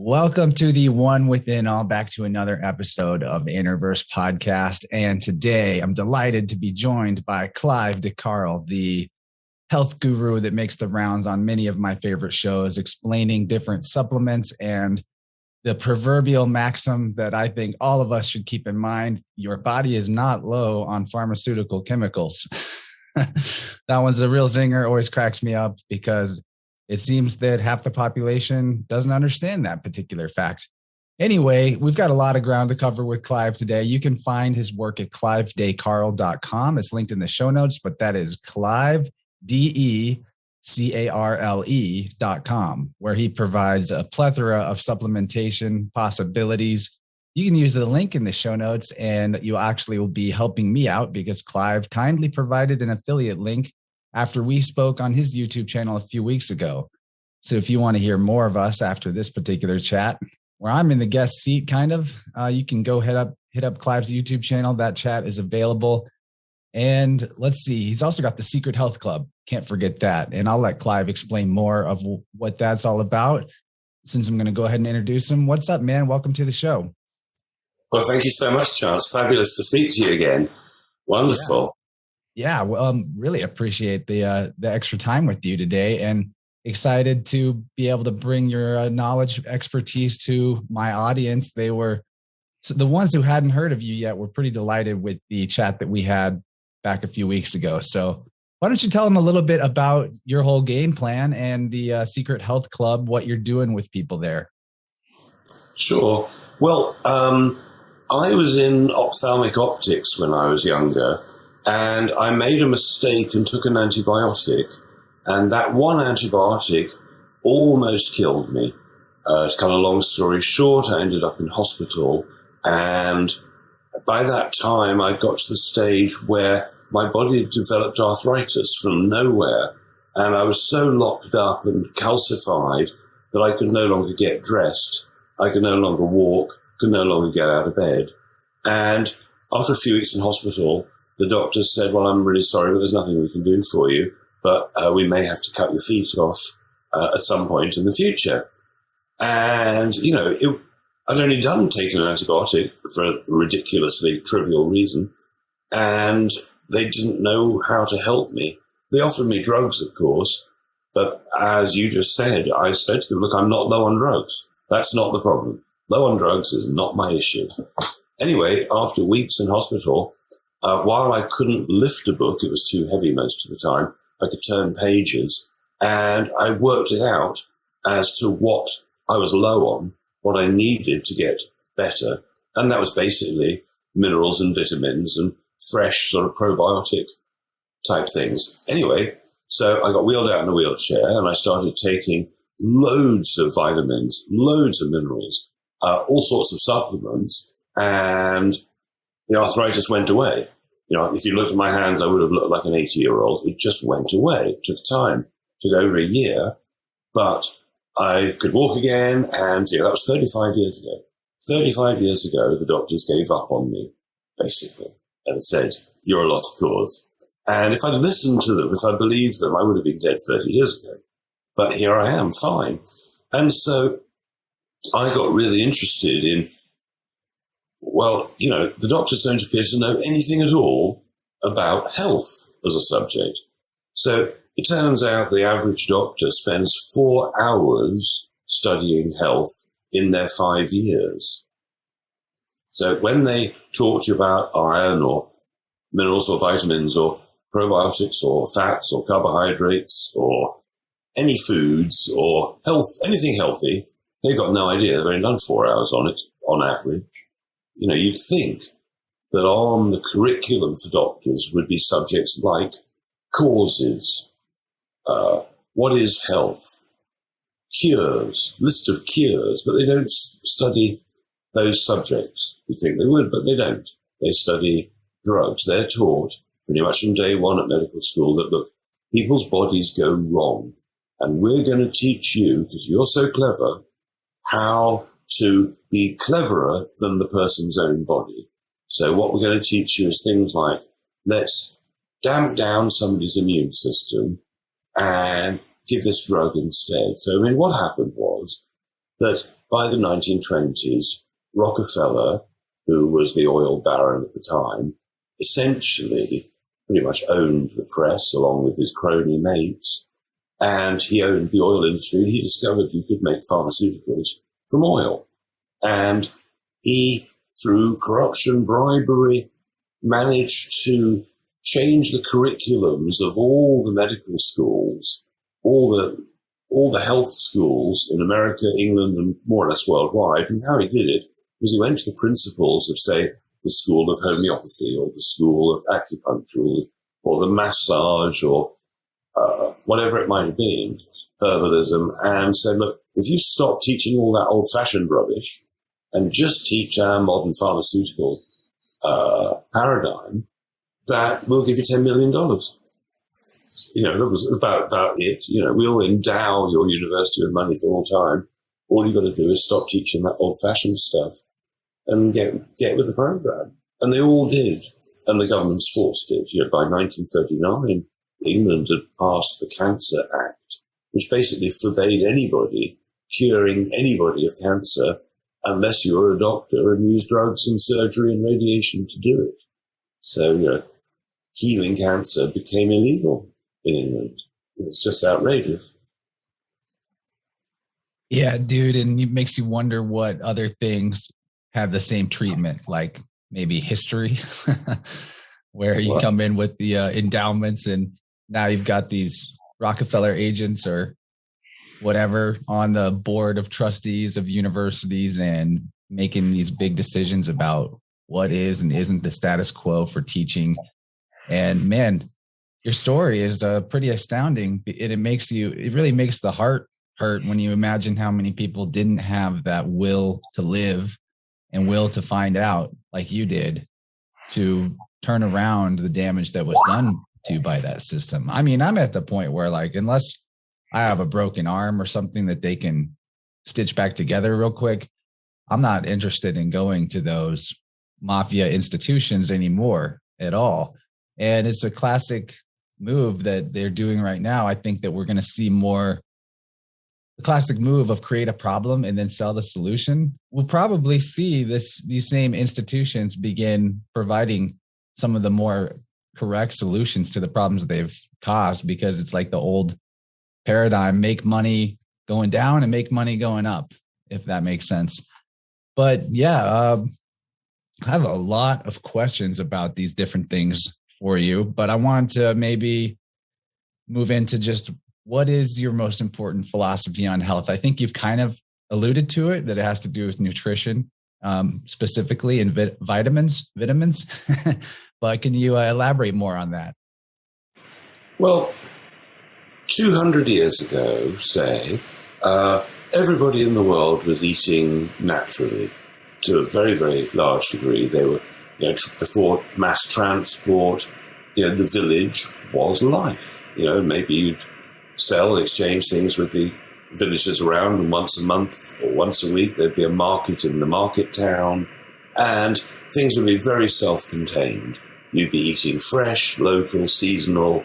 Welcome to the One Within All, back to another episode of InnerVerse Podcast. And today I'm delighted to be joined by Clive de Carle, the health guru that makes the rounds on many of my favorite shows, explaining different supplements and the proverbial maxim that I think all of us should keep in mind: your body is not low on pharmaceutical chemicals. That one's a real zinger, always cracks me up because it seems that half the population doesn't understand that particular fact. Anyway, we've got a lot of ground to cover with Clive today. You can find his work at clivedecarle.com. It's linked in the show notes, but that is Clive, DECARLE.com, where he provides a plethora of supplementation possibilities. You can use the link in the show notes, and you actually will be helping me out because Clive kindly provided an affiliate link after we spoke on his YouTube channel a few weeks ago. So if you want to hear more of us after this particular chat, where I'm in the guest seat kind of, you can go hit up Clive's YouTube channel. That chat is available. And let's see, he's also got the Secret Health Club. Can't forget that. And I'll let Clive explain more of what that's all about, since I'm going to go ahead and introduce him. What's up, man? Welcome to the show. Well, thank you so much, Charles. Fabulous to speak to you again. Wonderful. Yeah, well, really appreciate the extra time with you today, and excited to be able to bring your knowledge, expertise to my audience. So the ones who hadn't heard of you yet were pretty delighted with the chat that we had back a few weeks ago. So why don't you tell them a little bit about your whole game plan and the Secret Health Club, what you're doing with people there? Sure. Well, I was in ophthalmic optics when I was younger, and I made a mistake and took an antibiotic, and that one antibiotic almost killed me. To cut a long story short, I ended up in hospital, and by that time I got to the stage where my body had developed arthritis from nowhere, and I was so locked up and calcified that I could no longer get dressed, I could no longer walk, could no longer get out of bed. And after a few weeks in hospital, the doctor said, well, I'm really sorry, but there's nothing we can do for you, but we may have to cut your feet off at some point in the future. And, I'd only done taking an antibiotic for a ridiculously trivial reason, and they didn't know how to help me. They offered me drugs, of course, but as you just said, I said to them, look, I'm not low on drugs. That's not the problem. Low on drugs is not my issue. Anyway, after weeks in hospital, while I couldn't lift a book, it was too heavy most of the time, I could turn pages, and I worked it out as to what I was low on, what I needed to get better, and that was basically minerals and vitamins and fresh sort of probiotic type things. Anyway, so I got wheeled out in a wheelchair, and I started taking loads of vitamins, loads of minerals, all sorts of supplements, and the arthritis went away. If you looked at my hands, I would have looked like an 80-year-old. It just went away. It took time. It took over a year, but I could walk again, and that was 35 years ago. 35 years ago, the doctors gave up on me, basically, and said, you're a lost cause. And if I'd listened to them, if I believed them, I would have been dead 30 years ago. But here I am, fine. And so I got really interested in, the doctors don't appear to know anything at all about health as a subject. So it turns out the average doctor spends 4 hours studying health in their 5 years. So when they talk to you about iron or minerals or vitamins or probiotics or fats or carbohydrates or any foods or health, anything healthy, they've got no idea. They've only done 4 hours on it, on average. You'd think that on the curriculum for doctors would be subjects like causes, what is health, cures, list of cures, but they don't study those subjects. You'd think they would, but they don't. They study drugs. They're taught pretty much from day one at medical school that, look, people's bodies go wrong, and we're going to teach you, because you're so clever, how to be cleverer than the person's own body. So what we're going to teach you is things like, let's damp down somebody's immune system and give this drug instead. So, what happened was that by the 1920s, Rockefeller, who was the oil baron at the time, essentially pretty much owned the press along with his crony mates, and he owned the oil industry, and he discovered you could make pharmaceuticals from oil. And he, through corruption, bribery, managed to change the curriculums of all the medical schools, all the health schools in America, England, and more or less worldwide. And how he did it was he went to the principals of, say, the School of Homeopathy or the School of Acupuncture or the massage or whatever it might have been, herbalism, and said, look, if you stop teaching all that old-fashioned rubbish and just teach our modern pharmaceutical paradigm, that will give you $10 million. You know, that was about it. You know, we'll endow your university with money for all time. All you've got to do is stop teaching that old-fashioned stuff and get with the program. And they all did. And the governments forced it. You know, by 1939, England had passed the Cancer Act, which basically forbade anybody curing anybody of cancer unless you were a doctor and used drugs and surgery and radiation to do it. So, you know, healing cancer became illegal in England. It's just outrageous. Yeah, dude. And it makes you wonder what other things have the same treatment, like maybe history, where you come in with the endowments and now you've got these Rockefeller agents or whatever on the board of trustees of universities and making these big decisions about what is and isn't the status quo for teaching. And man, your story is pretty astounding. It really makes the heart hurt when you imagine how many people didn't have that will to live and will to find out like you did to turn around the damage that was done to by that system. I mean, I'm at the point where, like, unless I have a broken arm or something that they can stitch back together real quick, I'm not interested in going to those mafia institutions anymore at all. And it's a classic move that they're doing right now. I think that we're going to see more the classic move of create a problem and then sell the solution. We'll probably see these same institutions begin providing some of the more correct solutions to the problems they've caused, because it's like the old paradigm, make money going down and make money going up, if that makes sense. But yeah, I have a lot of questions about these different things for you, but I want to maybe move into just what is your most important philosophy on health? I think you've kind of alluded to it, that it has to do with nutrition, specifically in vitamins. But can you elaborate more on that? Well, 200 years ago, say, everybody in the world was eating naturally to a very, very large degree. They were, before mass transport, the village was life. Maybe you'd sell and exchange things with the villagers around, and once a month or once a week there'd be a market in the market town, and things would be very self-contained. You'd be eating fresh, local, seasonal,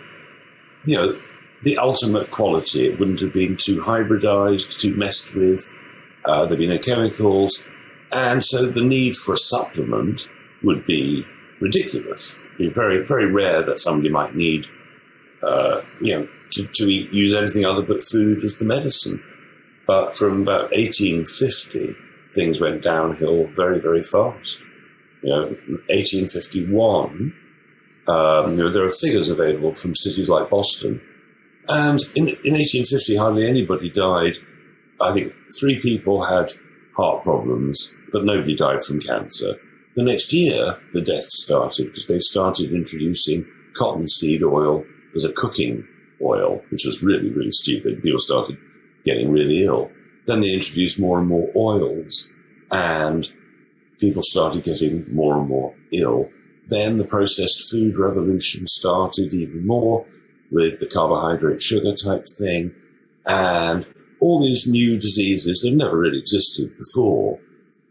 the ultimate quality. It wouldn't have been too hybridized, too messed with. There'd be no chemicals. And so the need for a supplement would be ridiculous. It'd be very, very rare that somebody might need, to use anything other but food as the medicine. But from about 1850, things went downhill very, very fast. 1851, there are figures available from cities like Boston. And in 1850, hardly anybody died. I think 3 people had heart problems, but nobody died from cancer. The next year, the deaths started because they started introducing cottonseed oil as a cooking oil, which was really, really stupid. People started getting really ill. Then they introduced more and more oils, and people started getting more and more ill. Then the processed food revolution started even more with the carbohydrate sugar type thing, and all these new diseases that never really existed before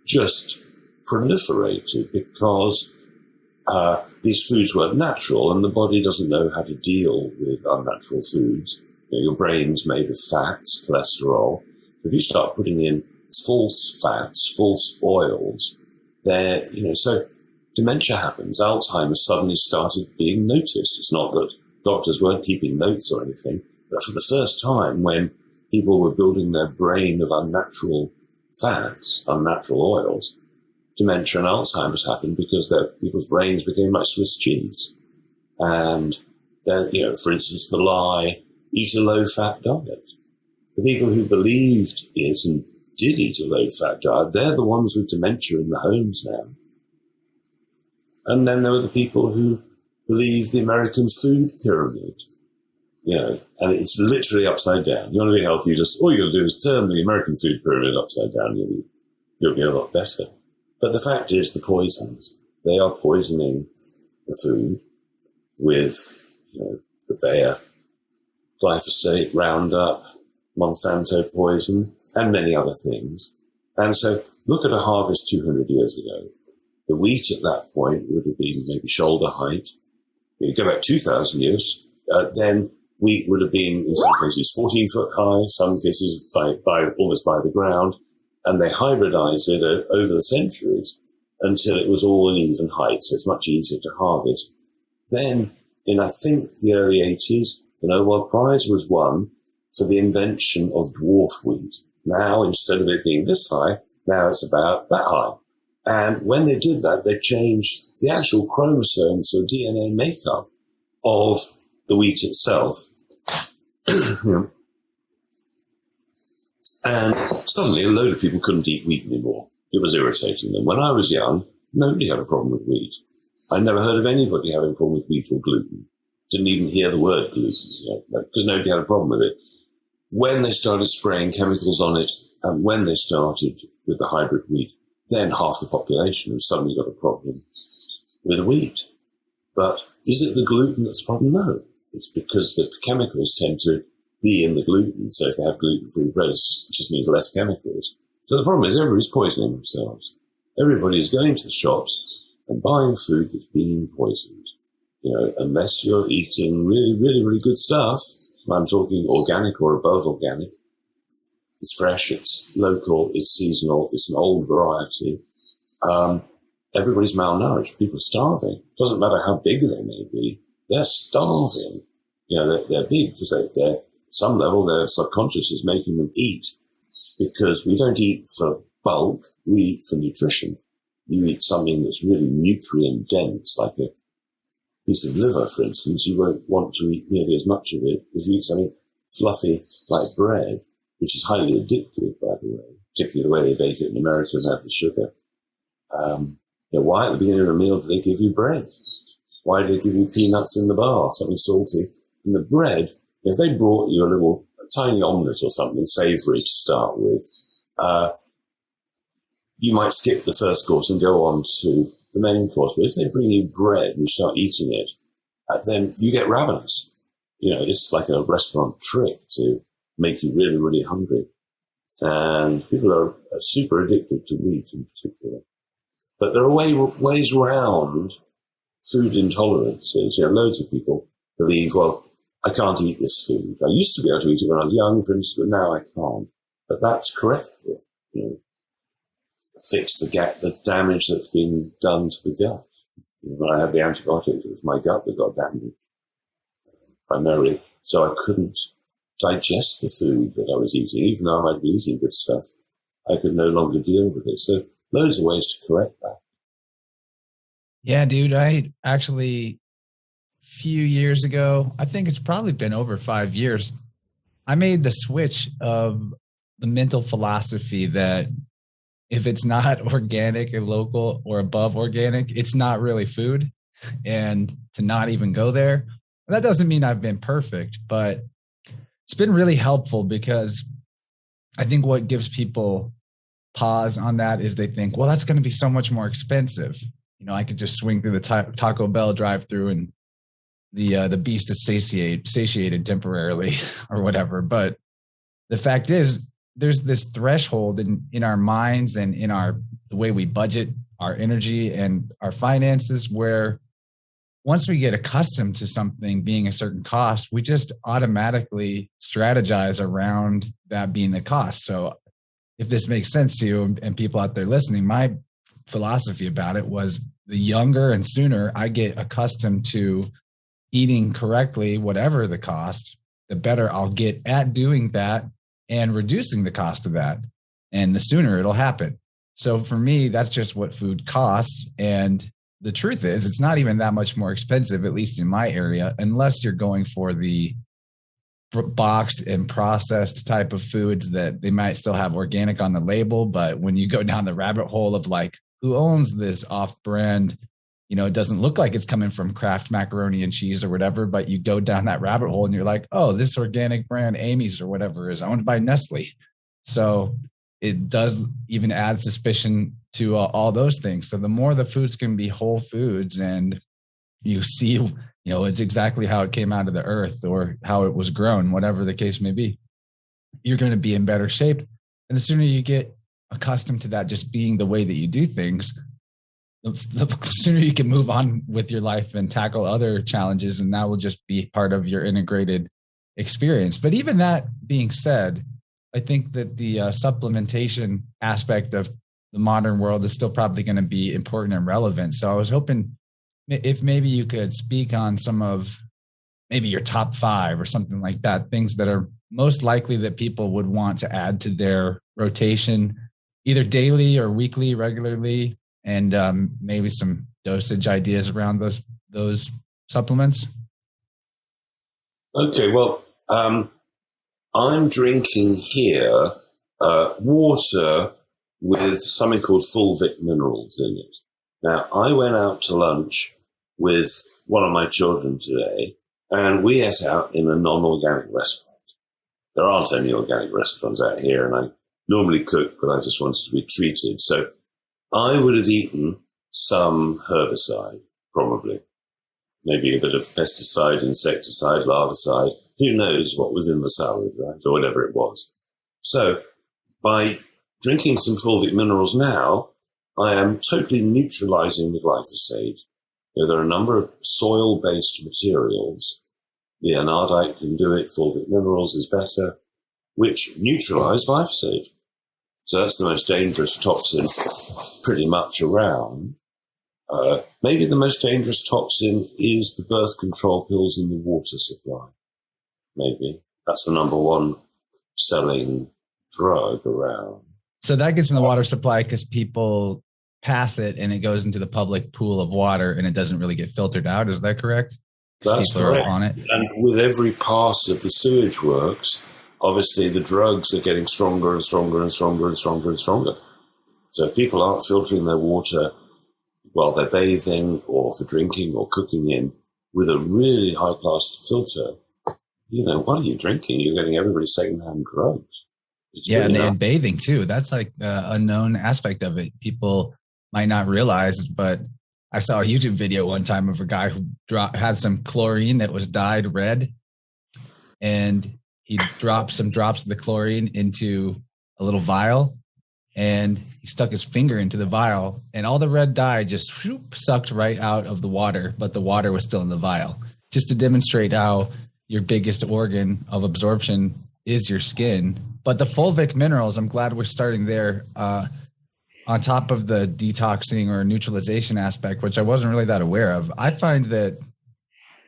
just proliferated because these foods weren't natural, and the body doesn't know how to deal with unnatural foods. Your brain's made of fats, cholesterol. If you start putting in false fats, false oils. So dementia happens. Alzheimer's suddenly started being noticed. It's not that doctors weren't keeping notes or anything, but for the first time when people were building their brain of unnatural fats, unnatural oils, dementia and Alzheimer's happened because people's brains became like Swiss cheese. And then, for instance, the lie, eat a low-fat diet. The people who believed it and did eat a low-fat diet, they're the ones with dementia in the homes now. And then there were the people who believed the American food pyramid, and it's literally upside down. You want to be healthy, all you got to do is turn the American food pyramid upside down, you'll be a lot better. But the fact is, the poisons, they are poisoning the food with, the Bayer, glyphosate, Roundup, Monsanto poison, and many other things. And so look at a harvest 200 years ago. The wheat at that point would have been maybe shoulder height. You go back 2,000 years, then wheat would have been, in some cases, 14 foot high, some cases almost by the ground, and they hybridized it over the centuries until it was all an even height, so it's much easier to harvest. Then, in I think the early 80s, the Nobel Prize was won for the invention of dwarf wheat. Now, instead of it being this high, now it's about that high. And when they did that, they changed the actual chromosomes or DNA makeup of the wheat itself. And suddenly a load of people couldn't eat wheat anymore. It was irritating them. When I was young, nobody had a problem with wheat. I never heard of anybody having a problem with wheat or gluten. Didn't even hear the word gluten, because nobody had a problem with it. When they started spraying chemicals on it, and when they started with the hybrid wheat, then half the population has suddenly got a problem with wheat. But is it the gluten that's the problem? No. It's because the chemicals tend to be in the gluten. So if they have gluten-free bread, it just means less chemicals. So the problem is everybody's poisoning themselves. Everybody is going to the shops and buying food that's been poisoned. Unless you're eating really, really, really good stuff, I'm talking organic or above organic, it's fresh, it's local, it's seasonal, it's an old variety. Everybody's malnourished. People are starving. Doesn't matter how big they may be. They're starving. They're big because they're some level their subconscious is making them eat, because we don't eat for bulk. We eat for nutrition. You eat something that's really nutrient dense, like a piece of liver, for instance. You won't want to eat nearly as much of it if you eat something fluffy like bread, which is highly addictive, by the way, particularly the way they bake it in America and have the sugar. Why at the beginning of a meal do they give you bread? Why do they give you peanuts in the bar, something salty? And the bread, if they brought you a tiny omelette or something savory to start with, you might skip the first course and go on to the main course. But if they bring you bread and you start eating it, then you get ravenous. It's like a restaurant trick to make you really, really hungry. And people are super addicted to wheat in particular. But there are ways around food intolerances. Loads of people believe, well, I can't eat this food. I used to be able to eat it when I was young, for instance, but now I can't. But that's correct. Fix the damage that's been done to the gut. When I had the antibiotics, it was my gut that got damaged primarily. So I couldn't digest the food that I was eating, even though I might be eating good stuff. I could no longer deal with it. So loads of ways to correct that. Yeah, dude, I actually, a few years ago, I think it's probably been over 5 years, I made the switch of the mental philosophy that if it's not organic and local or above organic, it's not really food, and to not even go there. That doesn't mean I've been perfect, but it's been really helpful, because I think what gives people pause on that is they think, well, that's going to be so much more expensive. I could just swing through the Taco Bell drive-through and the beast is satiated temporarily or whatever. But the fact is, there's this threshold in our minds and in the way we budget our energy and our finances, where once we get accustomed to something being a certain cost, we just automatically strategize around that being the cost. So if this makes sense to you and people out there listening, my philosophy about it was the younger and sooner I get accustomed to eating correctly, whatever the cost, the better I'll get at doing that and reducing the cost of that. And the sooner it'll happen. So for me, that's just what food costs. And the truth is, it's not even that much more expensive, at least in my area, unless you're going for the boxed and processed type of foods that they might still have organic on the label. But when you go down the rabbit hole of like, who owns this off-brand, it doesn't look like it's coming from Kraft macaroni and cheese or whatever, but you go down that rabbit hole and you're like, oh, this organic brand, Amy's or whatever, is owned by Nestle. So it does even add suspicion to all those things. So the more the foods can be whole foods and you see, it's exactly how it came out of the earth or how it was grown, whatever the case may be, you're going to be in better shape. And the sooner you get accustomed to that just being the way that you do things, the sooner you can move on with your life and tackle other challenges. And that will just be part of your integrated experience. But even that being said, I think that the supplementation aspect of the modern world is still probably going to be important and relevant. So I was hoping if maybe you could speak on some of maybe your top 5 or something like that, things that are most likely that people would want to add to their rotation, either daily or weekly, regularly, and maybe some dosage ideas around those supplements. Okay, well, I'm drinking here water with something called Fulvic minerals in it. Now, I went out to lunch with one of my children today, and we ate out in a non-organic restaurant. There aren't any organic restaurants out here, and I normally cook, but I just wanted to be treated. So I would have eaten some herbicide, probably. Maybe a bit of pesticide, insecticide, larvicide. Who knows what was in the salad, right? Or whatever it was. So by drinking some fulvic minerals now, I am totally neutralizing the glyphosate. There are a number of soil-based materials. The anardite can do it, fulvic minerals is better, which neutralize glyphosate. So that's the most dangerous toxin pretty much around. Maybe the most dangerous toxin is the birth control pills in the water supply. Maybe. That's the number 1 selling drug around. So that gets in the water supply because people pass it and it goes into the public pool of water and it doesn't really get filtered out. Is that correct? That's correct. On it. And with every pass of the sewage works, obviously the drugs are getting stronger and stronger and stronger and stronger and stronger. So if people aren't filtering their water while they're bathing or for drinking or cooking in with a really high-class filter, what are you drinking? You're getting everybody secondhand drugs. And bathing too. That's like a known aspect of it. People might not realize, but I saw a YouTube video one time of a guy who had some chlorine that was dyed red, and he dropped some drops of the chlorine into a little vial, and he stuck his finger into the vial, and all the red dye just sucked right out of the water, but the water was still in the vial, just to demonstrate how your biggest organ of absorption is your skin. But the fulvic minerals, I'm glad we're starting there, on top of the detoxing or neutralization aspect, which I wasn't really that aware of. I find that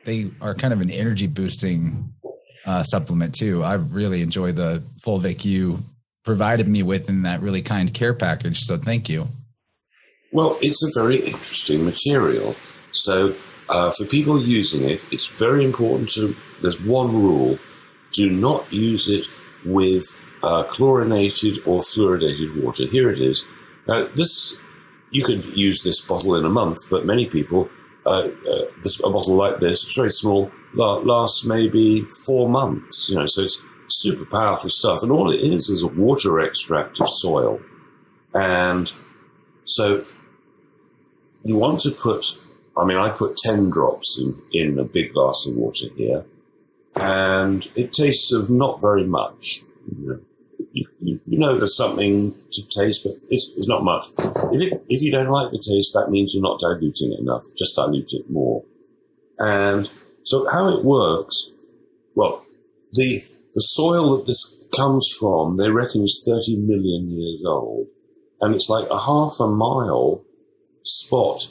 they are kind of an energy boosting supplement too. I really enjoy the Fulvic you provided me with in that really kind care package. So thank you. Well, it's a very interesting material. So for people using it, it's very important there's one rule: do not use it with chlorinated or fluoridated water. Here it is. You could use this bottle in a month, but many people, a bottle like this, it's very small, lasts maybe 4 months, so it's super powerful stuff. And all it is a water extract of soil. And so you want to I put 10 drops in a big glass of water here, and it tastes of not very much. You know there's something to taste, but it's not much. If you don't like the taste, that means you're not diluting it enough. Just dilute it more. And so how it works, well, the the soil that this comes from, they reckon is 30 million years old. And it's like a half a mile spot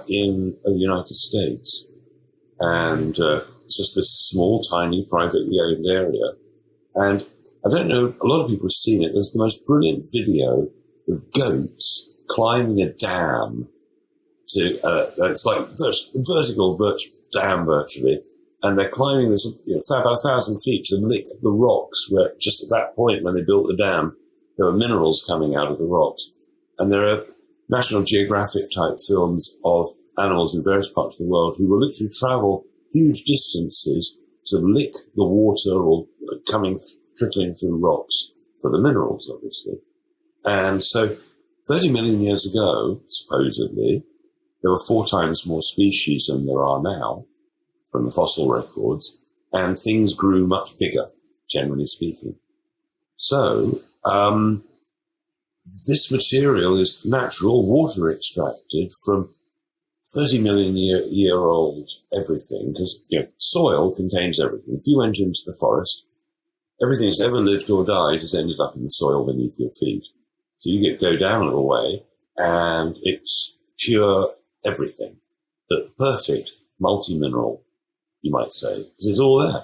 in the United States. And it's just this small, tiny, privately owned area. And I don't know, a lot of people have seen it. There's the most brilliant video of goats climbing a dam to, it's like vertical dam virtually. And they're climbing this, about 1,000 feet to lick the rocks where just at that point when they built the dam, there were minerals coming out of the rocks. And there are National Geographic type films of animals in various parts of the world who will literally travel huge distances to lick the water or trickling through rocks for the minerals, obviously. And so 30 million years ago, supposedly, there were 4 times more species than there are now from the fossil records, and things grew much bigger, generally speaking. So, this material is natural water extracted from 30 million year old everything, because soil contains everything. If you went into the forest, everything that's ever lived or died has ended up in the soil beneath your feet. So you go down a little way, and it's pure everything. The perfect multi-mineral, you might say, because it's all there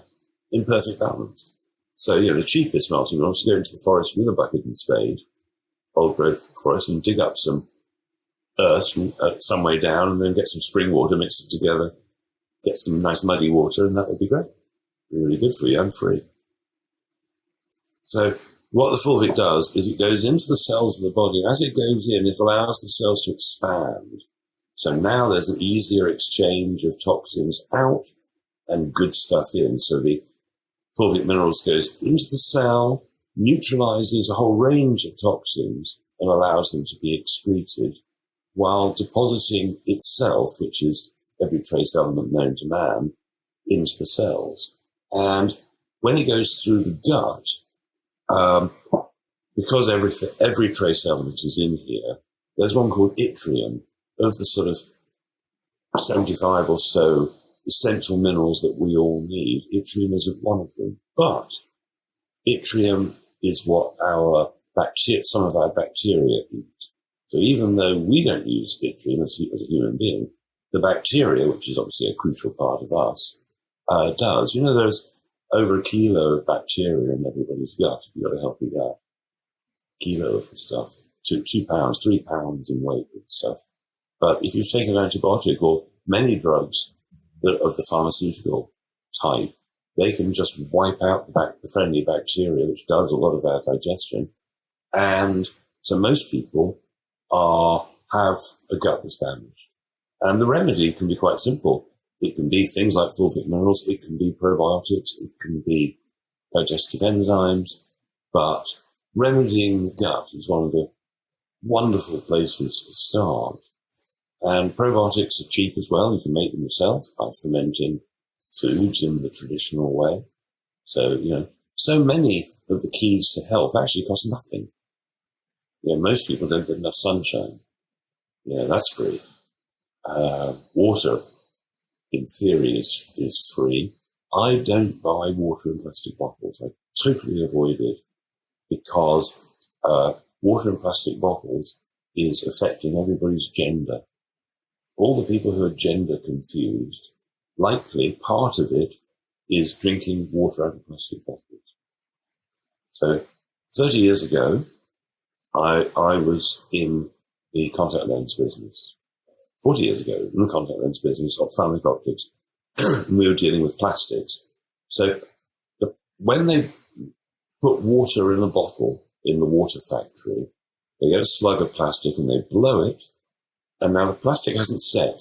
in perfect balance. So, the cheapest multi-mineral is to go into the forest with a bucket and spade, old growth forest, and dig up some earth some way down, and then get some spring water, mix it together, get some nice muddy water, and that would be great. Really good for you and free. So what the Fulvic does is it goes into the cells of the body, and as it goes in, it allows the cells to expand. So now there's an easier exchange of toxins out and good stuff in. So the Fulvic minerals goes into the cell, neutralizes a whole range of toxins, and allows them to be excreted, while depositing itself, which is every trace element known to man, into the cells. And when it goes through the gut, because every trace element is in here, there's one called yttrium, of the sort of 75 or so essential minerals that we all need. Yttrium isn't one of them, but yttrium is what some of our bacteria eat. So even though we don't use yttrium as a human being, the bacteria, which is obviously a crucial part of us, does. There's over 1 kilo of bacteria in everybody's gut if you've got a healthy gut. Kilo of the stuff. 2 pounds, 3 pounds in weight and stuff. But if you take an antibiotic or many drugs of the pharmaceutical type, they can just wipe out the friendly bacteria, which does a lot of our digestion. And so most people have a gut that's damaged. And the remedy can be quite simple. It can be things like fulvic minerals. It can be probiotics. It can be digestive enzymes. But remedying the gut is one of the wonderful places to start. And probiotics are cheap as well. You can make them yourself by fermenting foods in the traditional way. So, so many of the keys to health actually cost nothing. Most people don't get enough sunshine. That's free. Water, in theory, is free. I don't buy water in plastic bottles. I totally avoid it because water in plastic bottles is affecting everybody's gender. All the people who are gender confused, likely part of it is drinking water out of plastic bottles. So 30 years ago, I was in the contact lens business. 40 years ago, in the contact lens business, ophthalmic optics, and we were dealing with plastics. So when they put water in a bottle in the water factory, they get a slug of plastic and they blow it, and now the plastic hasn't set,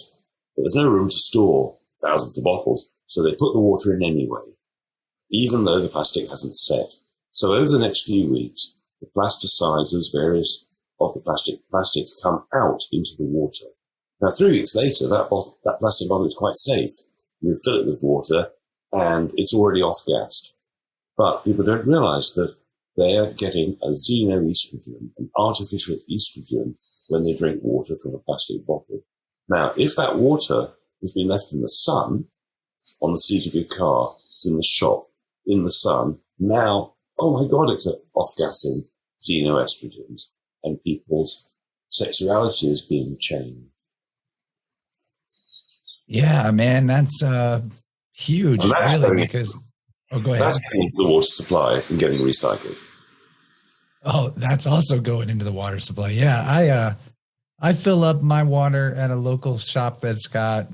but there's no room to store thousands of bottles, so they put the water in anyway, even though the plastic hasn't set. So over the next few weeks, the plasticizers, various of the plastics come out into the water. Now, 3 weeks later, that plastic bottle is quite safe. You fill it with water, and it's already off-gassed. But people don't realize that they're getting a xenoestrogen, an artificial estrogen, when they drink water from a plastic bottle. Now, if that water has been left in the sun, on the seat of your car, it's in the shop, in the sun, Now, oh my God, it's off-gassing xenoestrogens, and people's sexuality is being changed. Yeah, man, that's huge, really, because... Oh, go ahead. That's getting the water supply and getting recycled. Oh, that's also going into the water supply. Yeah, I fill up my water at a local shop that's got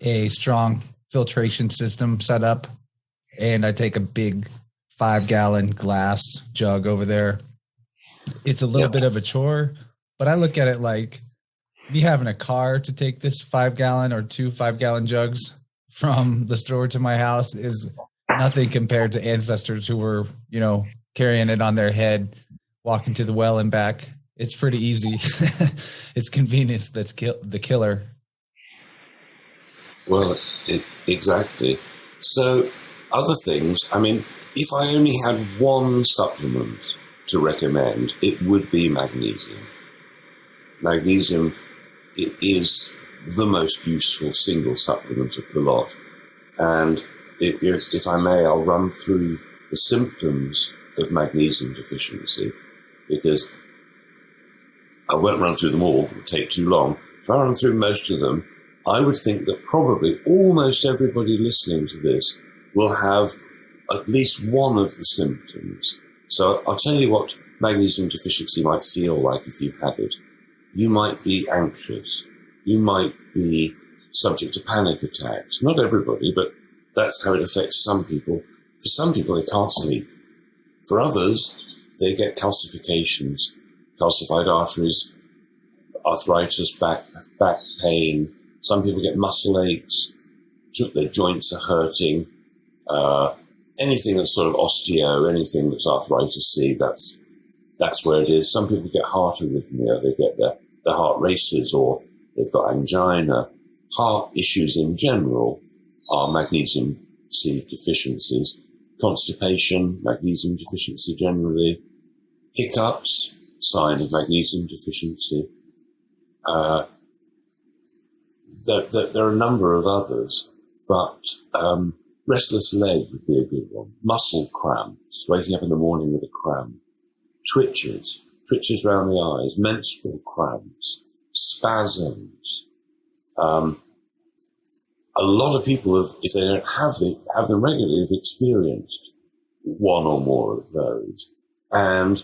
a strong filtration system set up, and I take a big 5-gallon glass jug over there. It's a little bit of a chore, but I look at it like me having a car to take this 5-gallon or 2 5-gallon jugs from the store to my house is nothing compared to ancestors who were, carrying it on their head, walking to the well and back. It's pretty easy. It's convenience that's the killer. Well, exactly. So other things, I mean, if I only had one supplement to recommend, it would be magnesium. Magnesium is the most useful single supplement of the lot. And if I may, I'll run through the symptoms of magnesium deficiency, because I won't run through them all, it would take too long. If I run through most of them, I would think that probably almost everybody listening to this will have at least one of the symptoms. So I'll tell you what magnesium deficiency might feel like if you had it. You might be anxious. You might be subject to panic attacks. Not everybody, but that's how it affects some people. For some people, they can't sleep. For others, they get calcifications, calcified arteries, arthritis, back pain. Some people get muscle aches, their joints are hurting, anything that's sort of osteo, anything that's arthritis-y, that's where it is. Some people get heart arrhythmia, they get their heart races, or they've got angina. Heart issues in general are magnesium C deficiencies. Constipation, magnesium deficiency generally. Hiccups, sign of magnesium deficiency. There are a number of others, but restless leg would be a good one. Muscle cramps, waking up in the morning with a cramp. Twitches around the eyes, menstrual cramps, spasms. A lot of people, if they don't have them regularly, have experienced one or more of those. And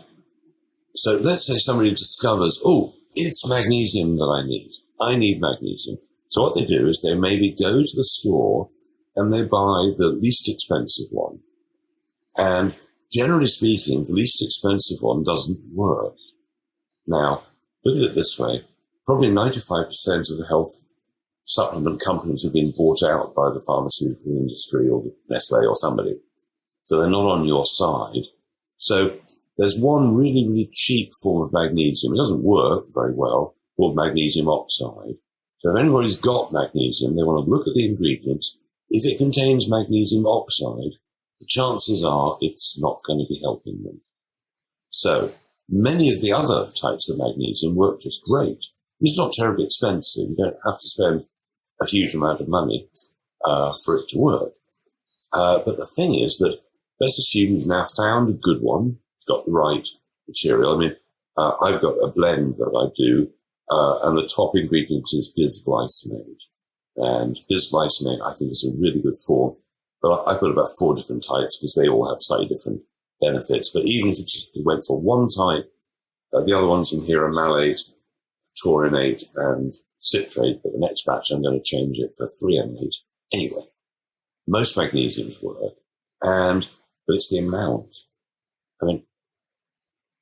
so let's say somebody discovers, oh, it's magnesium that I need. I need magnesium. So what they do is they maybe go to the store and they buy the least expensive one. And generally speaking, the least expensive one doesn't work. Now, look at it this way. Probably 95% of the health supplement companies have been bought out by the pharmaceutical industry or Nestle or somebody. So they're not on your side. So there's one really, really cheap form of magnesium. It doesn't work very well, called magnesium oxide. So if anybody's got magnesium, they want to look at the ingredients. If it contains magnesium oxide, the chances are it's not going to be helping them. So many of the other types of magnesium work just great. It's not terribly expensive. You don't have to spend a huge amount of money for it to work. But the thing is that let's assume you've now found a good one. It's got the right material. I mean, I've got a blend that I do, and the top ingredient is bisglycinate. And bisglycinate, I think, is a really good form. But I've got about 4 different types because they all have slightly different benefits. But even if it just went for one type, the other ones in here are malate, taurinate, and citrate. But the next batch, I'm going to change it for 3-amate. Anyway, most magnesiums work, but it's the amount. I mean,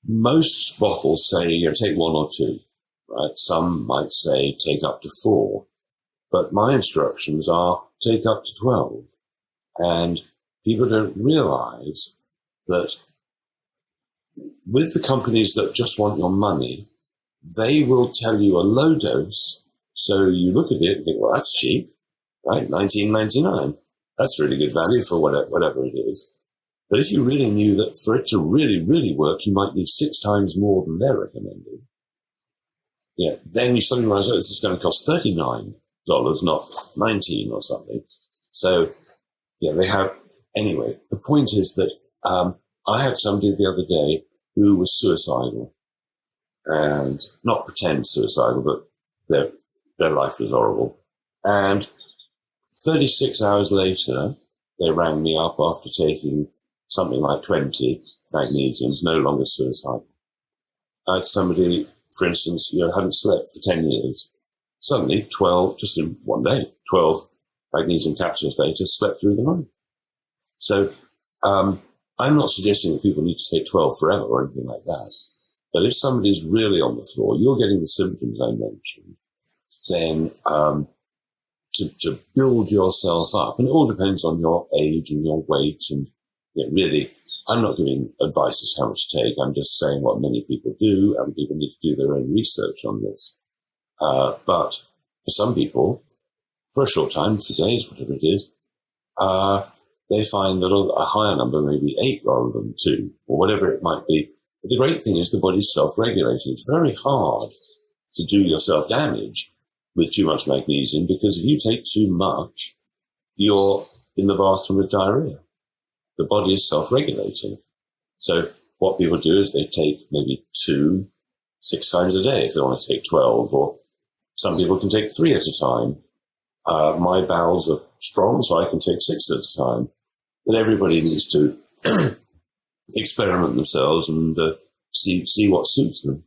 most bottles say, take 1 or 2, right? Some might say take up to 4, but my instructions are take up to 12. And people don't realize that with the companies that just want your money, they will tell you a low dose. So you look at it and think, well, that's cheap, right? $19.99. That's really good value for whatever it is. But if you really knew that for it to really, really work, you might need 6 times more than they're recommending. Yeah, then you suddenly realize, oh, this is going to cost $39, not $19 or something. So, yeah, they have. Anyway, the point is that I had somebody the other day who was suicidal, and not pretend suicidal, but their life was horrible. And 36 hours later, they rang me up after taking something like 20 magnesiums, no longer suicidal. I had somebody, for instance, hadn't slept for 10 years. Suddenly, 12, just in one day, 12 magnesium capsules later, slept through the night. So I'm not suggesting that people need to take 12 forever or anything like that. But if somebody's really on the floor, you're getting the symptoms I mentioned, then to build yourself up, and it all depends on your age and your weight, and really, I'm not giving advice as to how much to take. I'm just saying what many people do, and people need to do their own research on this. But for some people, for a short time, for days, whatever it is, they find that a higher number, maybe 8 rather than 2, or whatever it might be. But the great thing is the body's self-regulating. It's very hard to do yourself damage with too much magnesium, because if you take too much, you're in the bathroom with diarrhea. The body is self-regulating. So what people do is they take maybe 2, 6 times a day if they want to take 12, or some people can take 3 at a time. My bowels are strong, so I can take 6 at a time. But everybody needs to experiment themselves and see what suits them.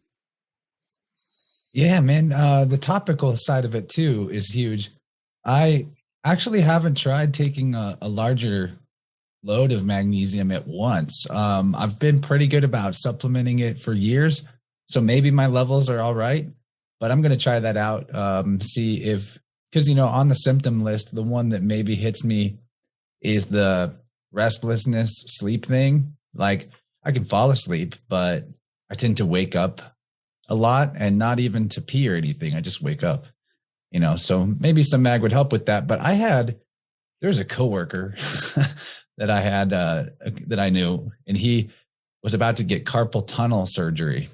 Yeah, man. The topical side of it too is huge. I actually haven't tried taking a larger load of magnesium at once. I've been pretty good about supplementing it for years, so maybe my levels are all right, but I'm going to try that out. See if, because, on the symptom list, the one that maybe hits me is the restlessness sleep thing. Like, I can fall asleep, but I tend to wake up a lot, and not even to pee or anything. I just wake up, so maybe some mag would help with that. But there's a coworker that I had, that I knew, and he was about to get carpal tunnel surgery.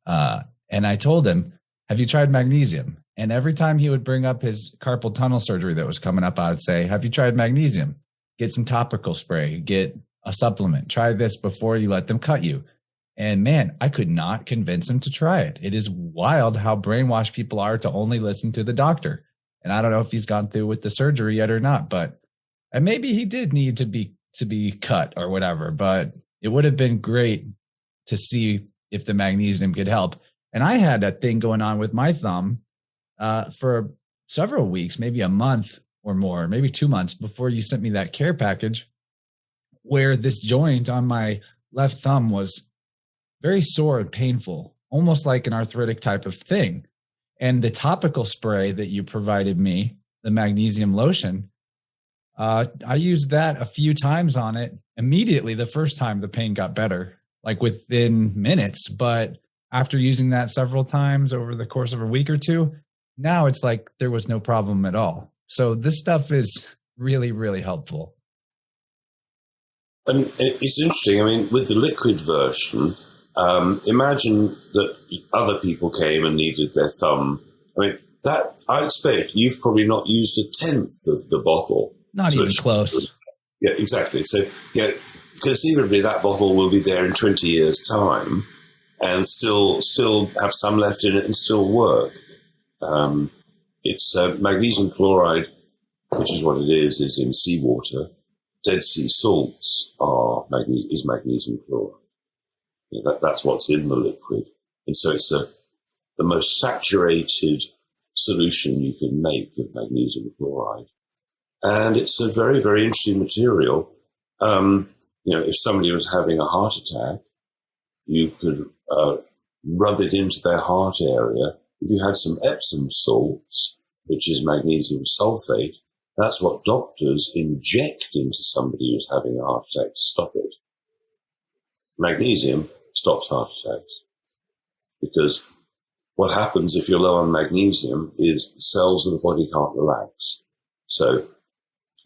And I told him, have you tried magnesium? And every time he would bring up his carpal tunnel surgery that was coming up, I would say, have you tried magnesium? Get some topical spray, get a supplement, try this before you let them cut you. And man, I could not convince him to try it. It is wild how brainwashed people are to only listen to the doctor. And I don't know if he's gone through with the surgery yet or not, but and maybe he did need to be cut or whatever, but it would have been great to see if the magnesium could help. And I had a thing going on with my thumb for several weeks, maybe a month or more, maybe 2 months before you sent me that care package, where this joint on my left thumb was very sore and painful, almost like an arthritic type of thing. And the topical spray that you provided me, the magnesium lotion, I used that a few times on it. Immediately, the first time, the pain got better, like within minutes. But after using that several times over the course of a week or two, now it's like there was no problem at all. So this stuff is really, really helpful. And it's interesting. I mean, with the liquid version, imagine that other people came and needed their thumb. I mean, that I expect you've probably not used 1/10 of the bottle. Not even close. Yeah, exactly. So, conceivably that bottle will be there in 20 years' time and still have some left in it and still work. It's magnesium chloride, which is what it is in seawater. Dead Sea salts is magnesium chloride. That's what's in the liquid. And so it's the most saturated solution you can make of magnesium chloride. And it's a very, very interesting material. If somebody was having a heart attack, you could rub it into their heart area. If you had some Epsom salts, which is magnesium sulfate, that's what doctors inject into somebody who's having a heart attack to stop it. Magnesium stops heart attacks. Because what happens if you're low on magnesium is the cells of the body can't relax. So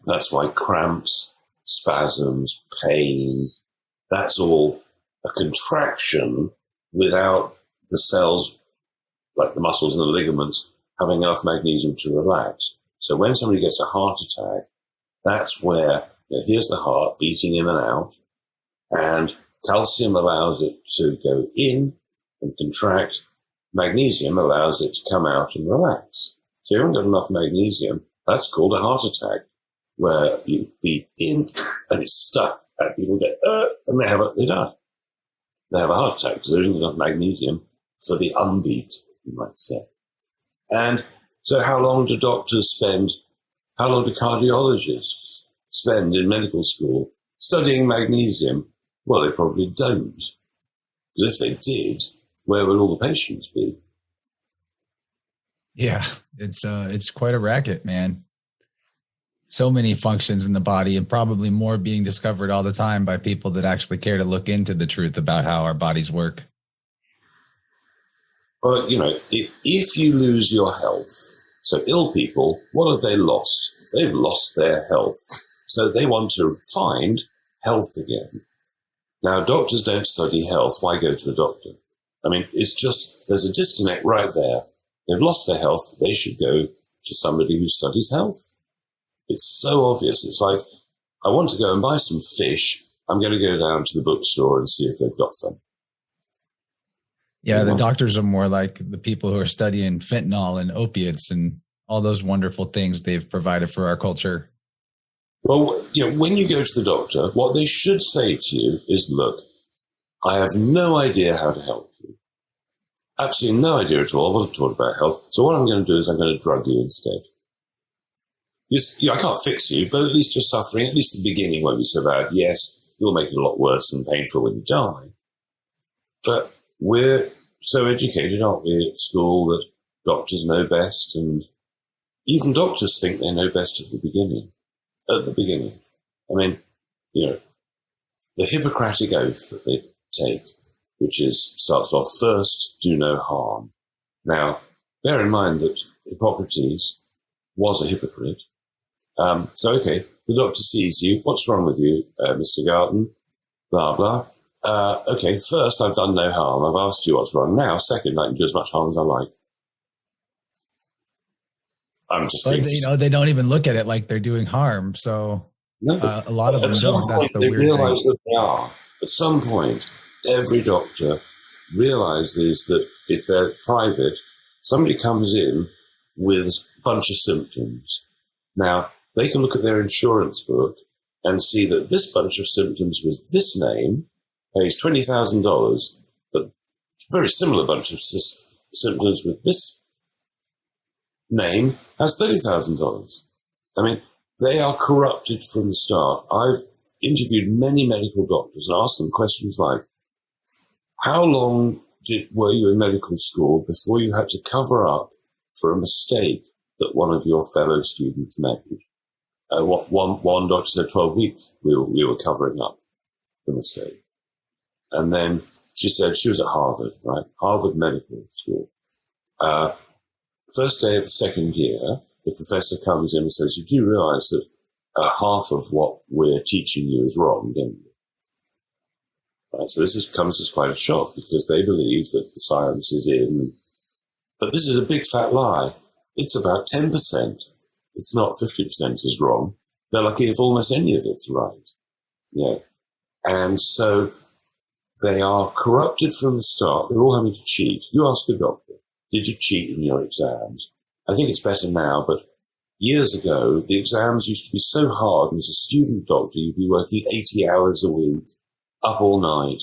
that's why cramps, spasms, pain, that's all a contraction without the cells, like the muscles and the ligaments, having enough magnesium to relax. So when somebody gets a heart attack, that's where, here's the heart beating in and out, And calcium allows it to go in and contract. Magnesium allows it to come out and relax. So you haven't got enough magnesium. That's called a heart attack, where you be in and it's stuck, and people get, and they die. They have a heart attack because there isn't enough magnesium for the unbeat, you might say. And so how long do cardiologists spend in medical school studying magnesium? Well, they probably don't. Because if they did, where would all the patients be? Yeah, it's quite a racket, man. So many functions in the body, and probably more being discovered all the time by people that actually care to look into the truth about how our bodies work. But, if you lose your health, so ill people, what have they lost? They've lost their health. So they want to find health again. Now, doctors don't study health. Why go to a doctor? I mean, it's just, there's a disconnect right there. They've lost their health. They should go to somebody who studies health. It's so obvious. It's like, I want to go and buy some fish. I'm going to go down to the bookstore and see if they've got some. Yeah, the doctors are more like the people who are studying fentanyl and opiates and all those wonderful things they've provided for our culture. Well, when you go to the doctor, what they should say to you is, look, I have no idea how to help you. Absolutely no idea at all. I wasn't taught about health. So what I'm going to do is I'm going to drug you instead. I can't fix you, but at least you're suffering. At least the beginning won't be so bad. Yes, you'll make it a lot worse and painful when you die. But we're so educated, aren't we, at school, that doctors know best, and even doctors think they know best at the beginning. I mean, the Hippocratic Oath that they take, which starts off, first, do no harm. Now, bear in mind that Hippocrates was a hypocrite. The doctor sees you. What's wrong with you, Mr. Garden? Blah, blah. First, I've done no harm. I've asked you what's wrong. Now, second, I can do as much harm as I like. They don't even look at it like they're doing harm. So a lot of them don't. That's the weird thing. That they are. At some point, every doctor realizes that if they're private, somebody comes in with a bunch of symptoms. Now, they can look at their insurance book and see that this bunch of symptoms with this name pays $20,000, but a very similar bunch of symptoms with this name has $30,000. I mean, they are corrupted from the start. I've interviewed many medical doctors and asked them questions like, how long were you in medical school before you had to cover up for a mistake that one of your fellow students made? One doctor said 12 weeks we were covering up the mistake. And then she said she was at Harvard, right? Harvard Medical School. First day of the second year, the professor comes in and says, you do realize that half of what we're teaching you is wrong, don't you? Right, so this comes as quite a shock because they believe that the science is in. But this is a big fat lie. It's about 10%. It's not 50% is wrong. They're lucky if almost any of it's right. Yeah. And so they are corrupted from the start. They're all having to cheat. You ask a doctor, did you cheat in your exams? I think it's better now, but years ago, the exams used to be so hard, and as a student doctor, you'd be working 80 hours a week, up all night,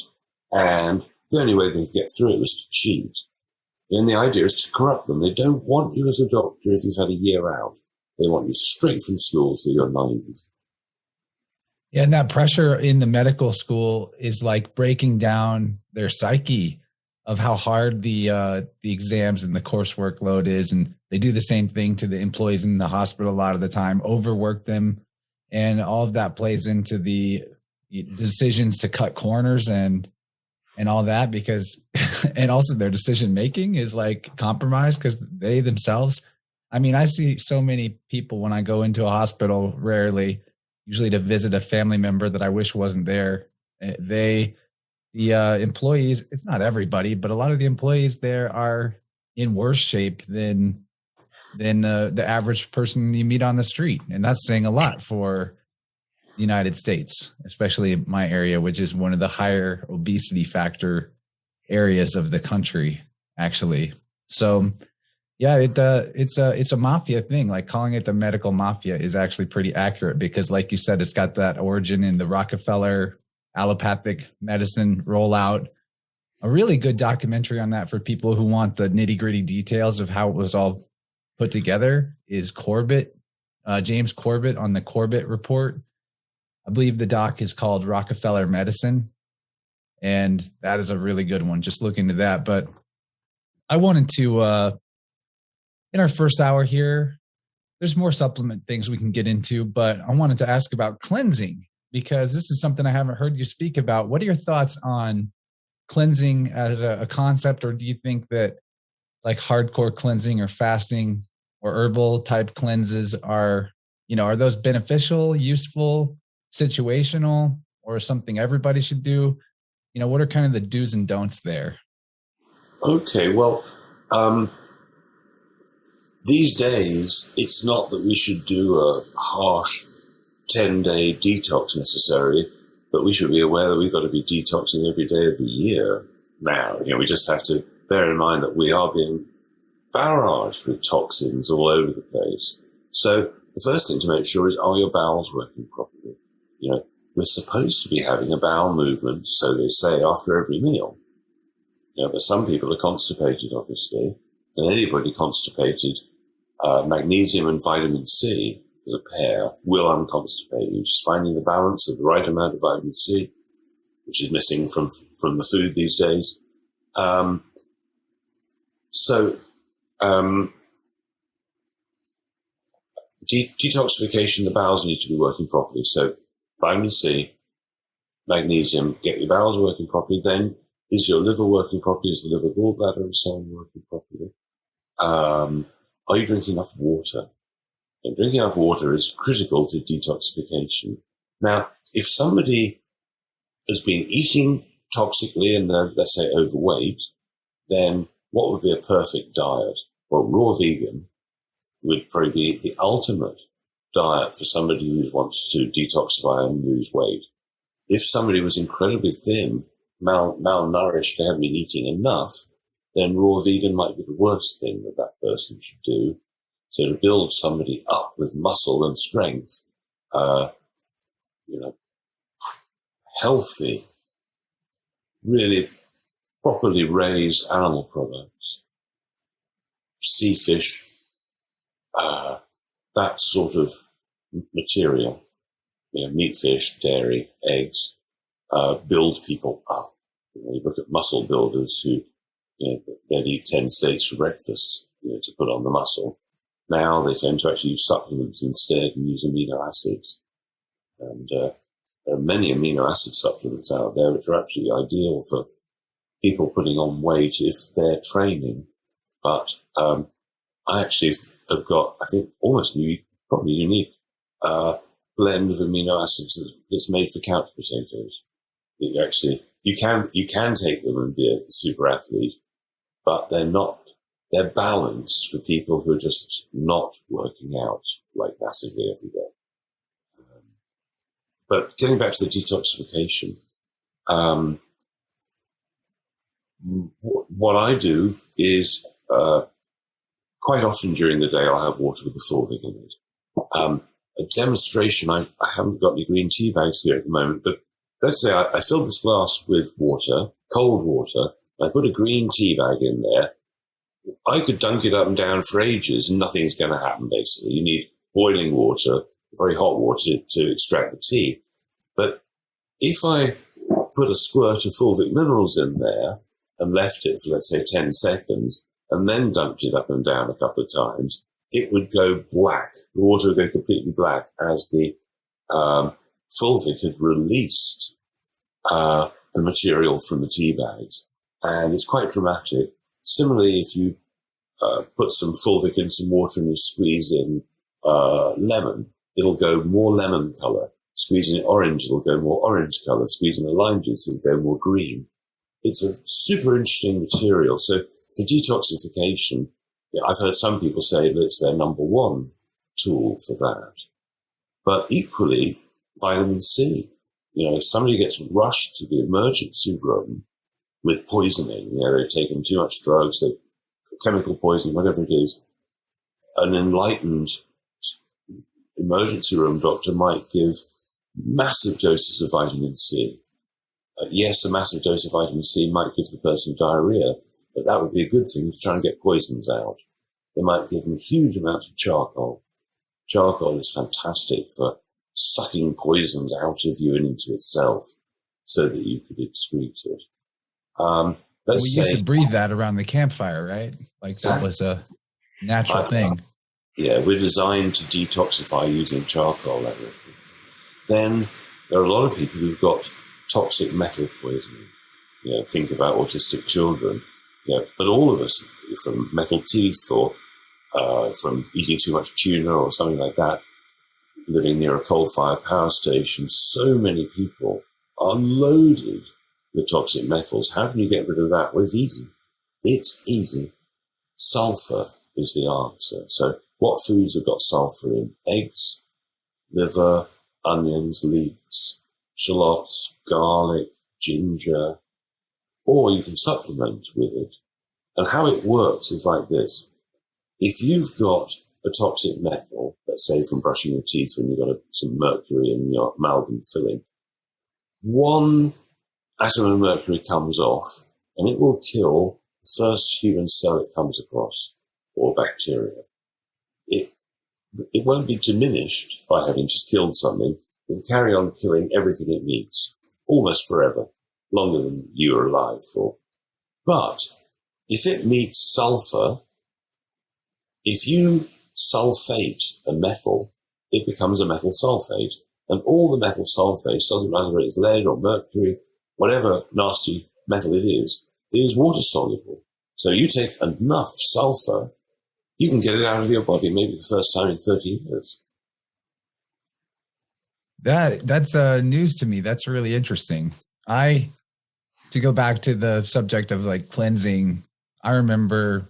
and the only way they could get through it was to cheat. And the idea is to corrupt them. They don't want you as a doctor if you've had a year out. They want you straight from school so you're naive. Yeah, and that pressure in the medical school is like breaking down their psyche of how hard the exams and the coursework load is. And they do the same thing to the employees in the hospital a lot of the time, overwork them. And all of that plays into the decisions to cut corners and all that, because, and also their decision making is like compromised because they themselves, I mean, I see so many people when I go into a hospital, rarely, usually to visit a family member that I wish wasn't there. The employees, it's not everybody, but a lot of the employees there are in worse shape than the average person you meet on the street. And that's saying a lot for United States, especially my area, which is one of the higher obesity factor areas of the country, actually. So yeah, it's a mafia thing. Like calling it the medical mafia is actually pretty accurate because, like you said, it's got that origin in the Rockefeller allopathic medicine rollout. A really good documentary on that for people who want the nitty gritty details of how it was all put together is Corbett, James Corbett on the Corbett Report. I believe the doc is called Rockefeller Medicine, and that is a really good one. Just look into that. But I wanted to, in our first hour here, there's more supplement things we can get into, but I wanted to ask about cleansing because this is something I haven't heard you speak about. What are your thoughts on cleansing as a concept, or do you think that like hardcore cleansing or fasting or herbal type cleanses are those beneficial, useful, situational, or something everybody should do? What are kind of the do's and don'ts there? Okay, well, these days, it's not that we should do a harsh 10-day detox necessarily, but we should be aware that we've got to be detoxing every day of the year now. We just have to bear in mind that we are being barraged with toxins all over the place. So the first thing to make sure is, are your bowels working properly? We're supposed to be having a bowel movement, so they say, after every meal. But some people are constipated, obviously, and anybody constipated, magnesium and vitamin C as a pair will unconstipate you. Just finding the balance of the right amount of vitamin C, which is missing from the food these days. Detoxification, the bowels need to be working properly. So vitamin C, magnesium, get your bowels working properly. Then is your liver working properly? Is the liver, gallbladder, and so on working properly? Are you drinking enough water? And drinking enough water is critical to detoxification. Now, if somebody has been eating toxically and they're, let's say, overweight, then what would be a perfect diet? Well, raw vegan would probably be the ultimate diet for somebody who wants to detoxify and lose weight. If somebody was incredibly thin, malnourished, they haven't been eating enough, then raw vegan might be the worst thing that person should do. So to build somebody up with muscle and strength, healthy, really properly raised animal products, sea fish, that sort of material, meat, fish, dairy, eggs, build people up. You look at muscle builders who, they'd eat 10 steaks for breakfast, to put on the muscle. Now they tend to actually use supplements instead and use amino acids. And there are many amino acid supplements out there which are absolutely ideal for people putting on weight if they're training. But I actually have got, I think, almost probably unique blend of amino acids that's made for couch potatoes. You can take them and be a super athlete, but they're balanced for people who are just not working out like massively every day. But getting back to the detoxification, what I do is quite often during the day I'll have water with the Fulvic in it. A demonstration, I haven't got any green tea bags here at the moment, but let's say I filled this glass with water, cold water, and I put a green tea bag in there. I could dunk it up and down for ages and nothing's going to happen, basically. You need boiling water, very hot water to extract the tea. But if I put a squirt of fulvic minerals in there and left it for, let's say, 10 seconds and then dunked it up and down a couple of times, it would go black. The water would go completely black as the fulvic had released the material from the tea bags. And it's quite dramatic. Similarly, if you put some fulvic in some water and you squeeze in lemon, it'll go more lemon color. Squeezing in orange, it'll go more orange color. Squeezing in lime juice, it'll go more green. It's a super interesting material. So for detoxification, I've heard some people say that it's their number one tool for that. But equally, vitamin C. If somebody gets rushed to the emergency room with poisoning, they've taken too much drugs, chemical poisoning, whatever it is, an enlightened emergency room doctor might give massive doses of vitamin C. Yes, a massive dose of vitamin C might give the person diarrhea, but that would be a good thing if trying to get poisons out. They might give them huge amounts of charcoal. Charcoal is fantastic for sucking poisons out of you and into itself so that you could excrete it. We used to breathe that around the campfire, right? Like that was a natural thing. Yeah, we're designed to detoxify using charcoal. Then there are a lot of people who've got toxic metal poisoning. Think about autistic children. But all of us, from metal teeth or from eating too much tuna or something like that, living near a coal-fired power station, so many people are loaded with toxic metals. How can you get rid of that? Well, it's easy. It's easy. Sulfur is the answer. So what foods have got sulfur in? Eggs, liver, onions, leeks, shallots, garlic, ginger, or you can supplement with it. And how it works is like this. If you've got a toxic metal, let's say from brushing your teeth when you've got some mercury in your amalgam filling, one atom of mercury comes off and it will kill the first human cell it comes across, or bacteria. It won't be diminished by having just killed something. It will carry on killing everything it meets, almost forever, longer than you are alive for. But if it meets sulfur, if you sulfate a metal, it becomes a metal sulfate. And all the metal sulfates, doesn't matter whether it's lead or mercury, whatever nasty metal it is water soluble. So you take enough sulfur, you can get it out of your body maybe the first time in 30 years. That's news to me. That's really interesting. To go back to the subject of like cleansing, I remember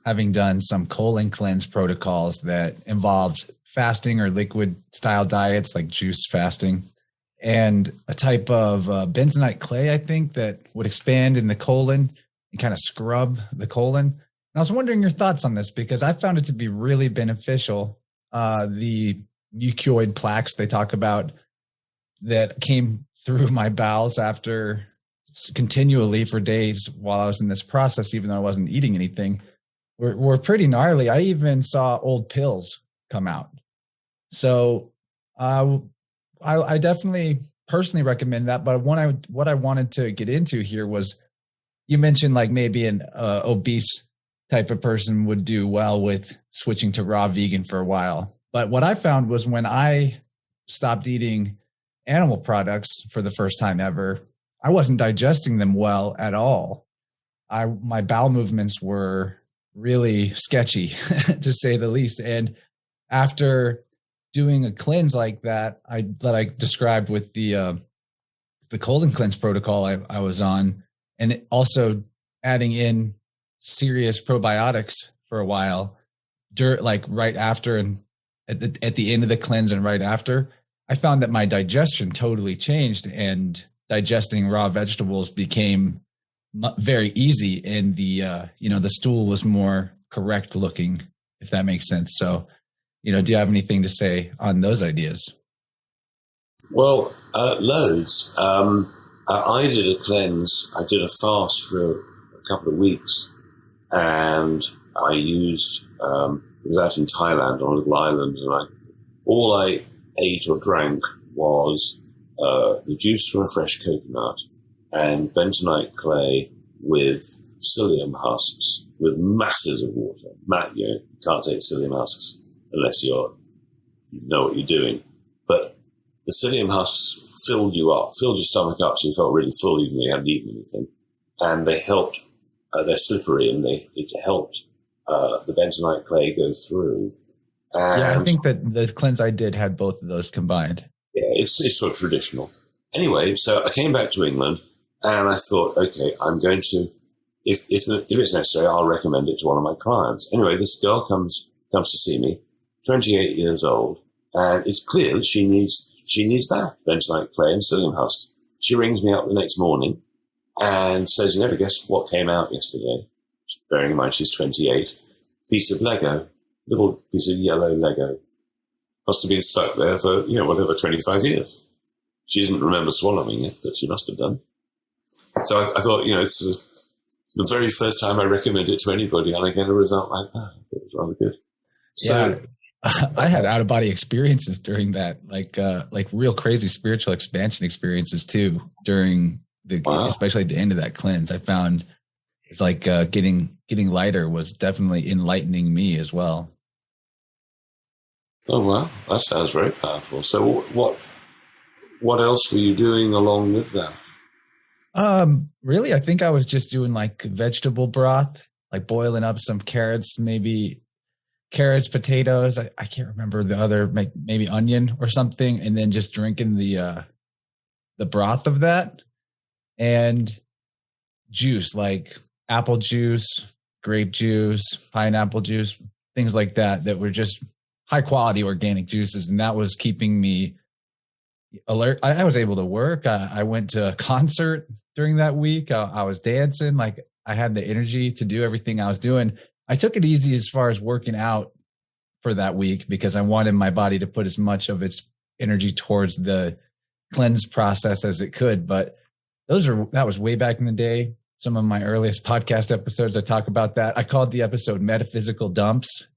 having done some colon cleanse protocols that involved fasting or liquid style diets like juice fasting and a type of bentonite clay, I think, that would expand in the colon and kind of scrub the colon. And I was wondering your thoughts on this because I found it to be really beneficial. The mucoid plaques they talk about that came through my bowels after continually for days while I was in this process, even though I wasn't eating anything, were pretty gnarly. I even saw old pills come out. So I definitely personally recommend that. But what I wanted to get into here was, you mentioned like maybe an obese type of person would do well with switching to raw vegan for a while. But what I found was when I stopped eating animal products for the first time ever, I wasn't digesting them well at all. My bowel movements were really sketchy, to say the least. And after doing a cleanse like that I described with the colon cleanse protocol I was on, and also adding in serious probiotics for a while, like right after and at the end of the cleanse and right after, I found that my digestion totally changed and digesting raw vegetables became very easy, and the stool was more correct looking, if that makes sense. So, do you have anything to say on those ideas? Well, loads. I did a cleanse. I did a fast for a couple of weeks, and I used, it was out in Thailand on a little island, and all I ate or drank was the juice from a fresh coconut and bentonite clay with psyllium husks with masses of water. You can't take psyllium husks unless you know what you're doing. But the psyllium husks filled your stomach up, so you felt really full even though you hadn't eaten anything. And they helped, they're slippery, and it helped the bentonite clay go through. And I think that the cleanse I did had both of those combined. Yeah, it's sort of traditional. Anyway, so I came back to England, and I thought, okay, I'm going to, if it's necessary, I'll recommend it to one of my clients. Anyway, this girl comes to see me, 28 years old, and it's clear that she needs she needs that bentonite clay and psyllium husks. She rings me up the next morning and says, you never guess what came out yesterday. Bearing in mind she's 28. Piece of Lego, little piece of yellow Lego. Must have been stuck there for, 25 years. She didn't remember swallowing it, but she must have done. So I thought, it's the very first time I recommend it to anybody and I get a result like that. I thought it was rather good. So, I had out-of-body experiences during that, like real crazy spiritual expansion experiences too, during especially at the end of that cleanse. I found it's like getting lighter was definitely enlightening me as well. Oh, wow. That sounds very powerful. So what else were you doing along with that? Really, I think I was just doing like vegetable broth, like boiling up some carrots, maybe carrots, potatoes. I can't remember the other, maybe onion or something. And then just drinking the broth of that and juice, like apple juice, grape juice, pineapple juice, things like that were just high quality organic juices. And that was keeping me alert. I was able to work. I went to a concert during that week. I was dancing. Like I had the energy to do everything I was doing. I took it easy as far as working out for that week because I wanted my body to put as much of its energy towards the cleanse process as it could. But that was way back in the day. Some of my earliest podcast episodes, I talk about that. I called the episode Metaphysical Dumps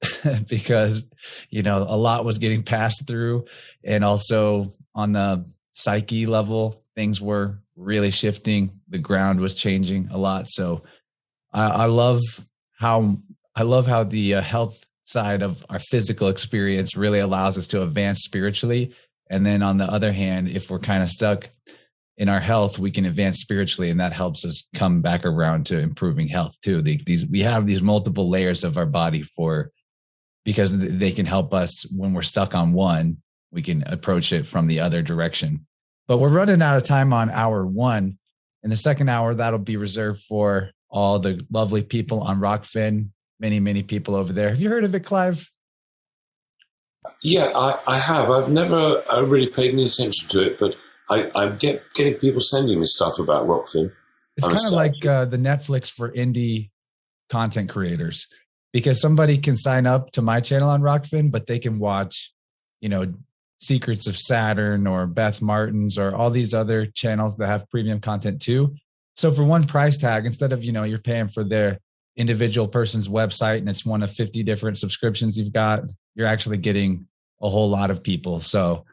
because, a lot was getting passed through. And also on the psyche level, things were really shifting. The ground was changing a lot. So I love how the health side of our physical experience really allows us to advance spiritually. And then on the other hand, if we're kind of stuck in our health, we can advance spiritually, and that helps us come back around to improving health too. We have these multiple layers of our body because they can help us when we're stuck on one, we can approach it from the other direction. But we're running out of time on hour one. In the second hour, that'll be reserved for all the lovely people on Rockfin, many, many people over there. Have you heard of it, Clive? Yeah, I have. I've never really paid any attention to it, but I'm getting people sending me stuff about Rockfin. It's kind of like the Netflix for indie content creators, because somebody can sign up to my channel on Rockfin, but they can watch, Secrets of Saturn or Beth Martin's or all these other channels that have premium content too. So for one price tag, instead of, you're paying for their individual person's website and it's one of 50 different subscriptions you've got, you're actually getting a whole lot of people. So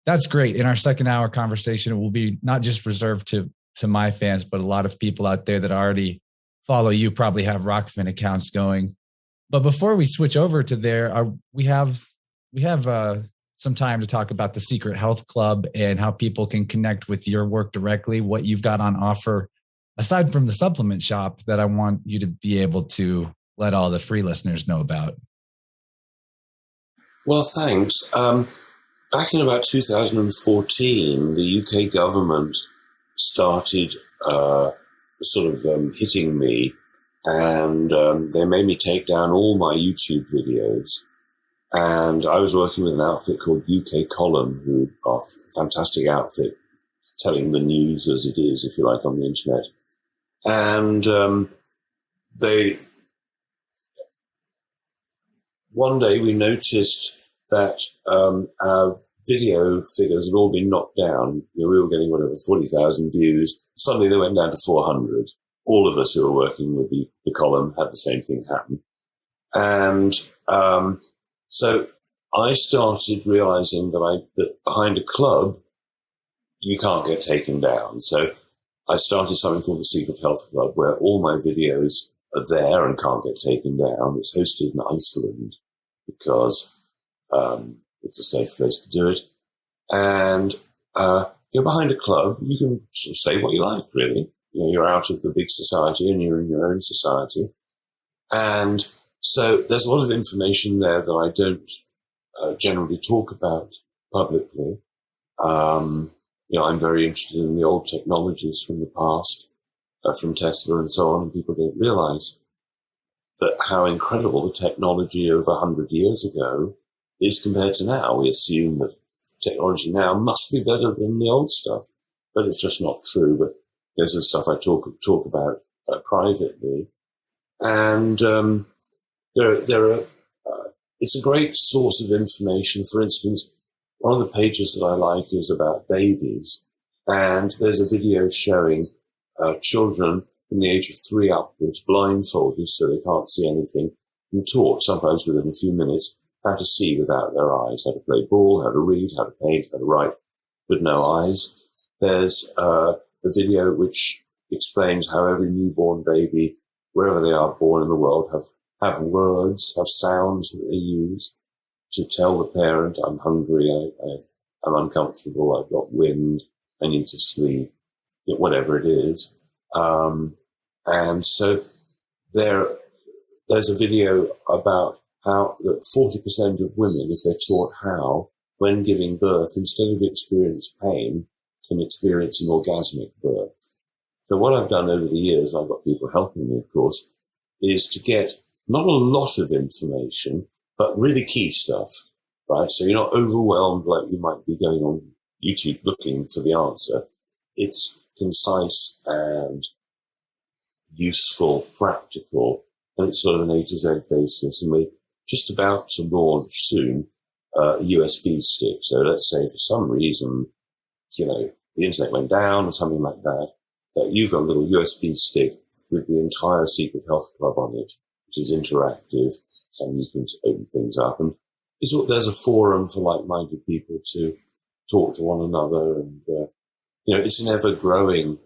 that's great. In our second hour conversation, it will be not just reserved to my fans, but a lot of people out there that already follow you probably have Rockfin accounts going. But before we switch over to there, we have some time to talk about the Secret Health Club and how people can connect with your work directly, what you've got on offer, aside from the supplement shop that I want you to be able to let all the free listeners know about. Well, thanks. Back in about 2014, the UK government started hitting me, and they made me take down all my YouTube videos. And I was working with an outfit called UK Column, who are a fantastic outfit, telling the news as it is, if you like, on the internet. And one day we noticed that our video figures had all been knocked down. We were getting 40,000 views. Suddenly they went down to 400. All of us who were working with the column had the same thing happen. And so I started realizing that behind a club, you can't get taken down. So I started something called the Secret Health Club, where all my videos are there and can't get taken down. It's hosted in Iceland because it's a safe place to do it. And you're behind a club. You can sort of say what you like, really. You're out of the big society and you're in your own society. And so there's a lot of information there that I don't generally talk about publicly. I'm very interested in the old technologies from the past, from Tesla and so on, and people don't realize that how incredible the technology of 100 years ago is compared to now. We assume that technology now must be better than the old stuff. But it's just not true. But there's the stuff I talk about privately. And there are it's a great source of information. For instance, one of the pages that I like is about babies. And there's a video showing children from the age of 3 upwards, blindfolded so they can't see anything, and taught, sometimes within a few minutes, how to see without their eyes, how to play ball, how to read, how to paint, how to write with no eyes. There's a video which explains how every newborn baby, wherever they are born in the world, have words, have sounds that they use to tell the parent, I'm hungry, I'm uncomfortable, I've got wind, I need to sleep, whatever it is. And so there's a video about how that 40% of women, if they're taught how, when giving birth, instead of experience pain, can experience an orgasmic birth. So what I've done over the years, I've got people helping me, of course, is to get not a lot of information, but really key stuff, right? So you're not overwhelmed like you might be going on YouTube looking for the answer. It's concise and useful, practical, and it's sort of an A to Z basis. And we're just about to launch soon a USB stick. So let's say for some reason, the internet went down or something like that, that you've got a little USB stick with the entire Secret Health Club on it, which is interactive, and you can open things up. And there's a forum for like-minded people to talk to one another. And, it's an ever-growing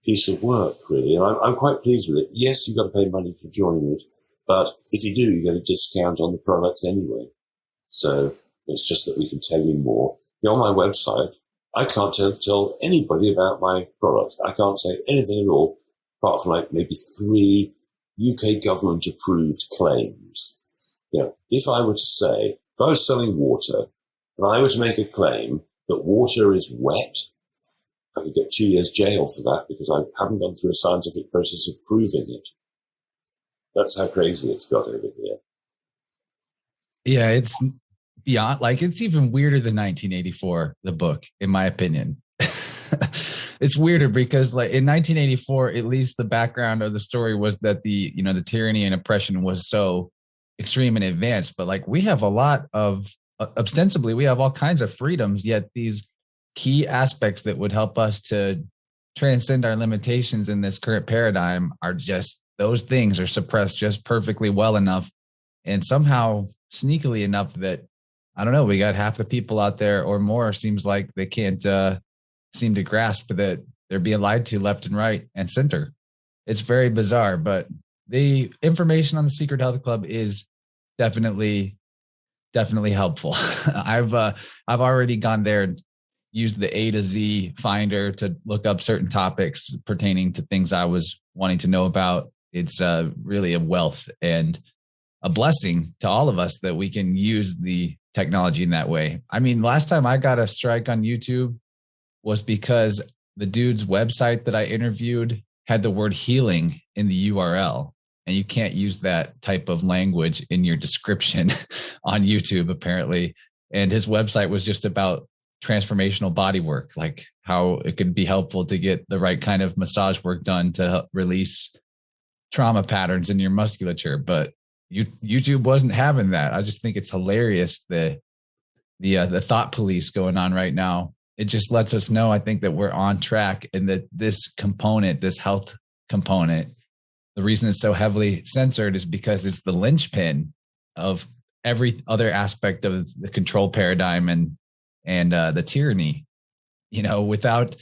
piece of work, really. And I'm quite pleased with it. Yes, you've got to pay money to join it, but if you do, you get a discount on the products anyway. So it's just that we can tell you more. On my website, I can't tell anybody about my product. I can't say anything at all, apart from like maybe 3 UK government-approved claims. If I were to say, if I was selling water, and I were to make a claim that water is wet, I could get 2 years jail for that because I haven't gone through a scientific process of proving it. That's how crazy it's got over here. Yeah, it's beyond, it's even weirder than 1984, the book, in my opinion. It's weirder because in 1984, at least the background of the story was that the tyranny and oppression was so extreme and advanced, but we have a lot of, ostensibly, we have all kinds of freedoms, yet these key aspects that would help us to transcend our limitations in this current paradigm are just, those things are suppressed just perfectly well enough and somehow sneakily enough that, I don't know, we got half the people out there or more seems like they can't seem to grasp that they're being lied to left and right and center. It's very bizarre, but the information on the Secret Health Club is definitely helpful. I've already gone there and used the A to Z finder to look up certain topics pertaining to things I was wanting to know about. It's really a wealth and a blessing to all of us that we can use the technology in that way. I mean, last time I got a strike on YouTube was because the dude's website that I interviewed had the word healing in the URL. And you can't use that type of language in your description on YouTube, apparently. And his website was just about transformational body work, like how it could be helpful to get the right kind of massage work done to release trauma patterns in your musculature. But YouTube wasn't having that. I just think it's hilarious, the thought police going on right now. It just lets us know, I think, that we're on track and that this component, this health component, the reason it's so heavily censored is because it's the linchpin of every other aspect of the control paradigm and the tyranny. Without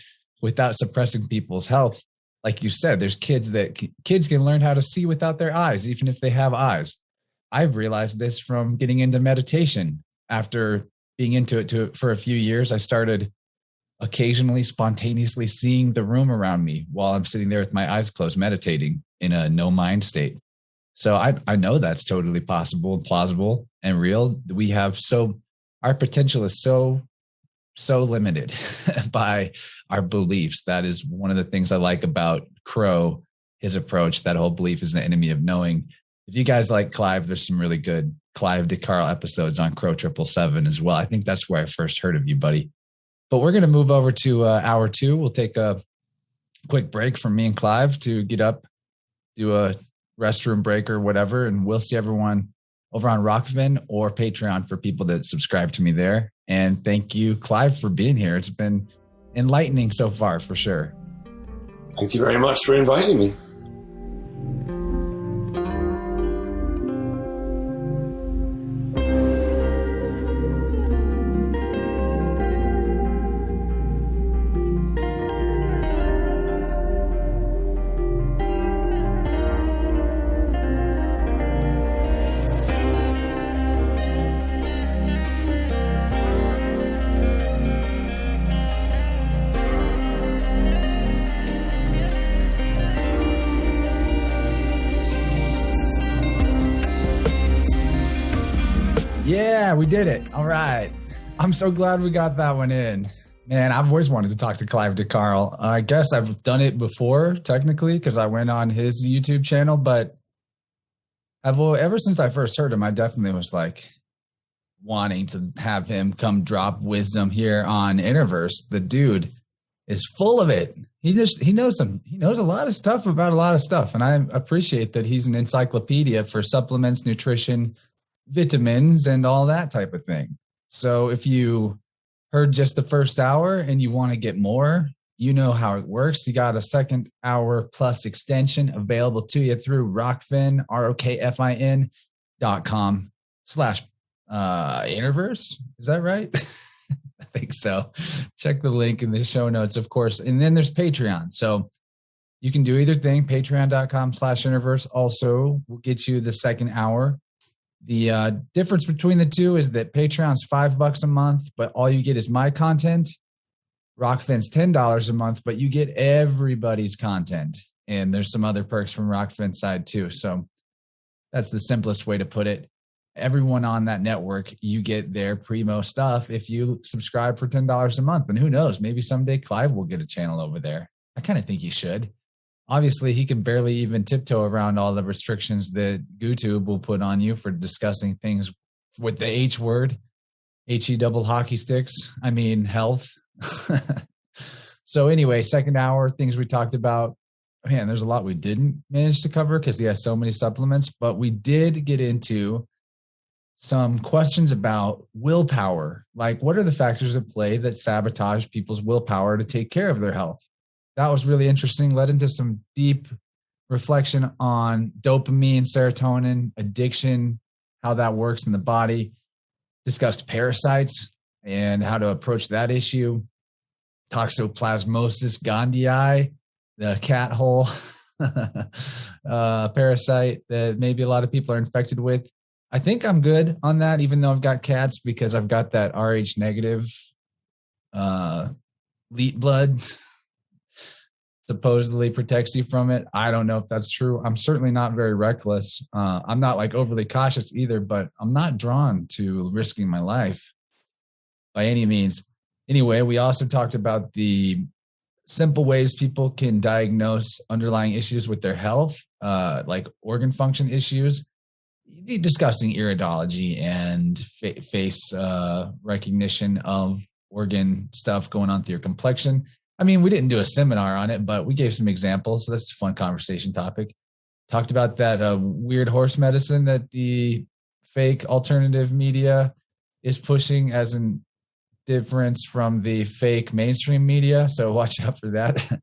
suppressing people's health, like you said, there's kids can learn how to see without their eyes, even if they have eyes. I've realized this from getting into meditation. After being into it for a few years, I started occasionally spontaneously seeing the room around me while I'm sitting there with my eyes closed, meditating in a no mind state. So I know that's totally possible and plausible and real. Our potential is so limited by our beliefs. That is one of the things I like about Crow, his approach. That whole belief is the enemy of knowing. If you guys like Clive, there's some really good Clive de Carle episodes on Crow 777 as well. I think that's where I first heard of you, buddy. But we're going to move over to hour 2. We'll take a quick break from me and Clive to get up, do a restroom break or whatever. And we'll see everyone over on Rockfin or Patreon for people that subscribe to me there. And thank you, Clive, for being here. It's been enlightening so far, for sure. Thank you very much for inviting me. Yeah, we did it. All right. I'm so glad we got that one in. Man, I've always wanted to talk to Clive de Carle. I guess I've done it before, technically, because I went on his YouTube channel, but ever since I first heard him, I definitely was like wanting to have him come drop wisdom here on InnerVerse. The dude is full of it. He knows a lot of stuff about a lot of stuff. And I appreciate that he's an encyclopedia for supplements, nutrition, vitamins, and all that type of thing. So if you heard just the first hour and you want to get more, you know how it works. You got a second hour plus extension available to you through Rockfin, ROKFIN.com/InnerVerse. Is that right? I think so. Check the link in the show notes, of course. And then there's Patreon. So you can do either thing. Patreon.com/InnerVerse also will get you the second hour. The difference between the two is that Patreon's $5 a month, but all you get is my content. Rockfin's $10 a month, but you get everybody's content. And there's some other perks from Rockfin's side too. So that's the simplest way to put it. Everyone on that network, you get their primo stuff if you subscribe for $10 a month. And who knows, maybe someday Clive will get a channel over there. I kind of think he should. Obviously, he can barely even tiptoe around all the restrictions that YouTube will put on you for discussing things with the H word, HE double hockey sticks. I mean, health. So anyway, second hour, things we talked about. Man, there's a lot we didn't manage to cover because he has so many supplements, but we did get into some questions about willpower. Like, what are the factors at play that sabotage people's willpower to take care of their health? That was really interesting, led into some deep reflection on dopamine, serotonin, addiction, how that works in the body, discussed parasites and how to approach that issue, toxoplasmosis gondii, the cat hole parasite that maybe a lot of people are infected with. I think I'm good on that, even though I've got cats, because I've got that Rh negative leet blood. Supposedly protects you from it. I don't know if that's true. I'm certainly not very reckless. I'm not like overly cautious either, but I'm not drawn to risking my life by any means. Anyway, we also talked about the simple ways people can diagnose underlying issues with their health, like organ function issues, discussing iridology and face recognition of organ stuff going on through your complexion. I mean, we didn't do a seminar on it, but we gave some examples. So that's a fun conversation topic. Talked about that weird horse medicine that the fake alternative media is pushing as a difference from the fake mainstream media. So watch out for that.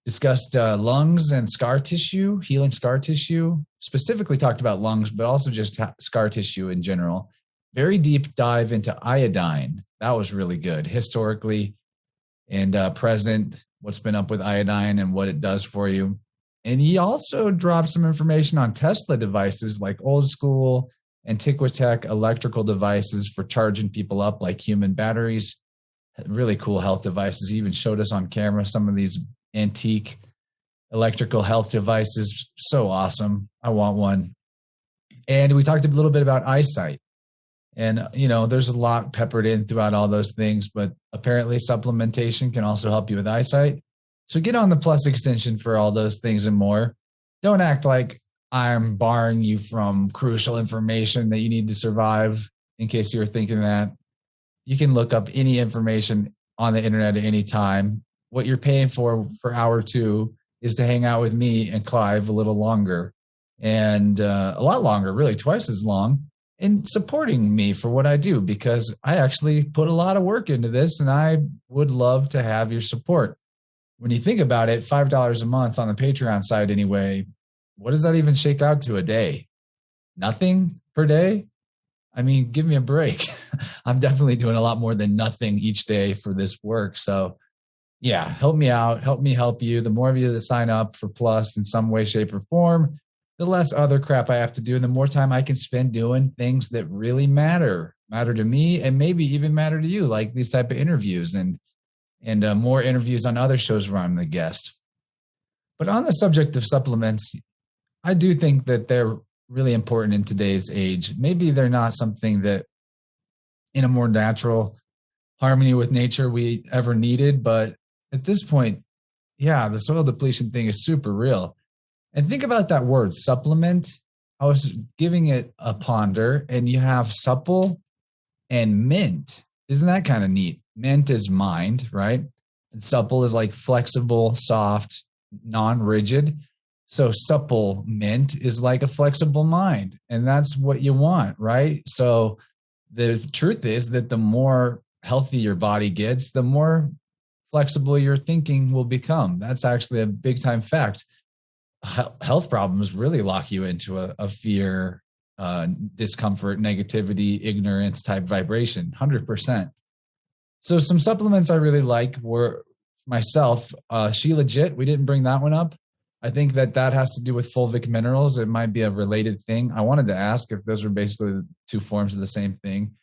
Discussed lungs and scar tissue, healing scar tissue. Specifically talked about lungs, but also just scar tissue in general. Very deep dive into iodine. That was really good. Historically, and present, what's been up with iodine and what it does for you. And he also dropped some information on Tesla devices, like old school Antiquitech electrical devices for charging people up like human batteries. Really cool health devices. He even showed us on camera some of these antique electrical health devices. So awesome. I want one. And we talked a little bit about eyesight. And, you know, there's a lot peppered in throughout all those things, but apparently supplementation can also help you with eyesight. So get on the plus extension for all those things and more. Don't act like I'm barring you from crucial information that you need to survive, in case you were thinking that. You can look up any information on the internet at any time. What you're paying for hour 2 is to hang out with me and Clive a little longer, and a lot longer, really twice as long, and supporting me for what I do, because I actually put a lot of work into this and I would love to have your support. When you think about it, $5 a month on the Patreon side anyway, what does that even shake out to a day? Nothing per day? I mean, give me a break. I'm definitely doing a lot more than nothing each day for this work. So yeah, help me out. Help me help you. The more of you that sign up for Plus in some way, shape, or form, the less other crap I have to do and the more time I can spend doing things that really matter to me and maybe even matter to you, like these type of interviews and more interviews on other shows where I'm the guest. But on the subject of supplements, I do think that they're really important in today's age. Maybe they're not something that in a more natural harmony with nature we ever needed, but at this point, yeah, the soil depletion thing is super real. And think about that word, supplement. I was giving it a ponder, and you have supple and mint. Isn't that kind of neat? Mint is mind, right? And supple is like flexible, soft, non-rigid. So supplement is like a flexible mind, and that's what you want, right? So the truth is that the more healthy your body gets, the more flexible your thinking will become. That's actually a big time fact. Health problems really lock you into a fear, discomfort, negativity, ignorance type vibration, 100%. So some supplements I really like were myself, She Legit. We didn't bring that one up. I think that has to do with fulvic minerals. It might be a related thing. I wanted to ask if those were basically the two forms of the same thing.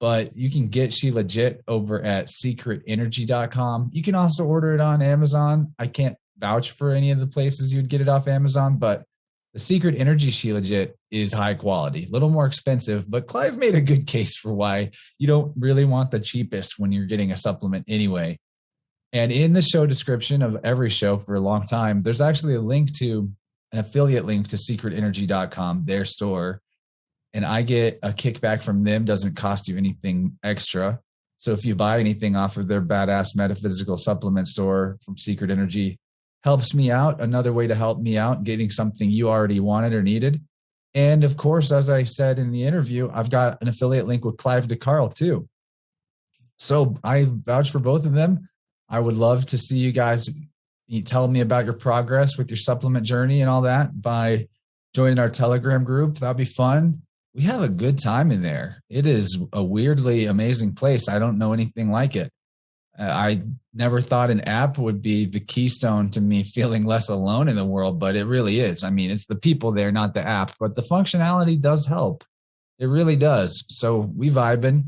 But you can get She Legit over at secretenergy.com. You can also order it on Amazon. I can't vouch for any of the places you'd get it off Amazon, but the Secret Energy She Legit is high quality, a little more expensive, but Clive made a good case for why you don't really want the cheapest when you're getting a supplement anyway. And in the show description of every show for a long time, there's actually a link to an affiliate link to secretenergy.com, their store. And I get a kickback from them. Doesn't cost you anything extra. So if you buy anything off of their badass metaphysical supplement store from Secret Energy, helps me out. Another way to help me out, getting something you already wanted or needed. And of course, as I said in the interview, I've got an affiliate link with Clive de Carle too. So I vouch for both of them. I would love to see you guys tell me about your progress with your supplement journey and all that by joining our Telegram group. That'd be fun. We have a good time in there. It is a weirdly amazing place. I don't know anything like it. I never thought an app would be the keystone to me feeling less alone in the world, but it really is. I mean, it's the people there, not the app, but the functionality does help. It really does. So we vibing.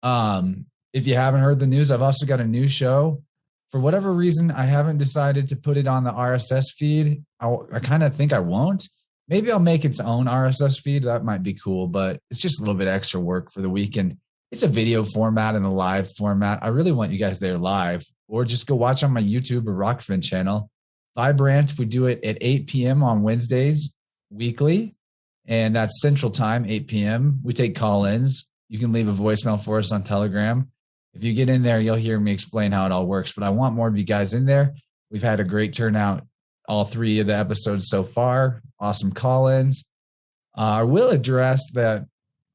If you haven't heard the news, I've also got a new show. For whatever reason, I haven't decided to put it on the RSS feed. I kind of think I won't. Maybe I'll make its own RSS feed. That might be cool, but it's just a little bit extra work for the weekend. It's a video format and a live format. I really want you guys there live, or just go watch on my YouTube or Rockfin channel. Vibrant, we do it at 8 p.m. on Wednesdays weekly, and that's Central Time, 8 p.m. We take call-ins. You can leave a voicemail for us on Telegram. If you get in there, you'll hear me explain how it all works, but I want more of you guys in there. We've had a great turnout, all 3 of the episodes so far. Awesome call-ins. I will address that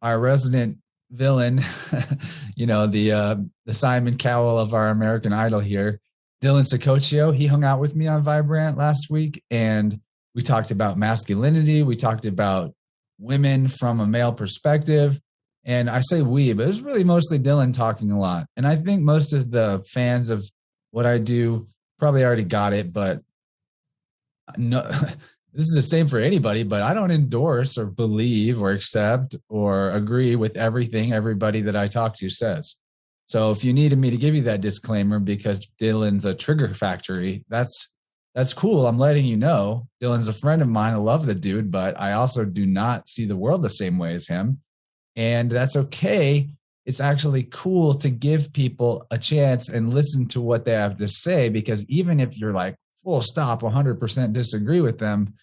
our resident villain, the Simon Cowell of our American Idol here, Dylan Sicoccio, he hung out with me on Vibrant last week, and we talked about masculinity. We talked about women from a male perspective. And I say we, but it was really mostly Dylan talking a lot. And I think most of the fans of what I do probably already got it, but no, this is the same for anybody, but I don't endorse or believe or accept or agree with everything everybody that I talk to says. So if you needed me to give you that disclaimer because Dylan's a trigger factory, that's cool. I'm letting you know. Dylan's a friend of mine. I love the dude, but I also do not see the world the same way as him. And that's okay. It's actually cool to give people a chance and listen to what they have to say, because even if you're like full stop 100% disagree with them,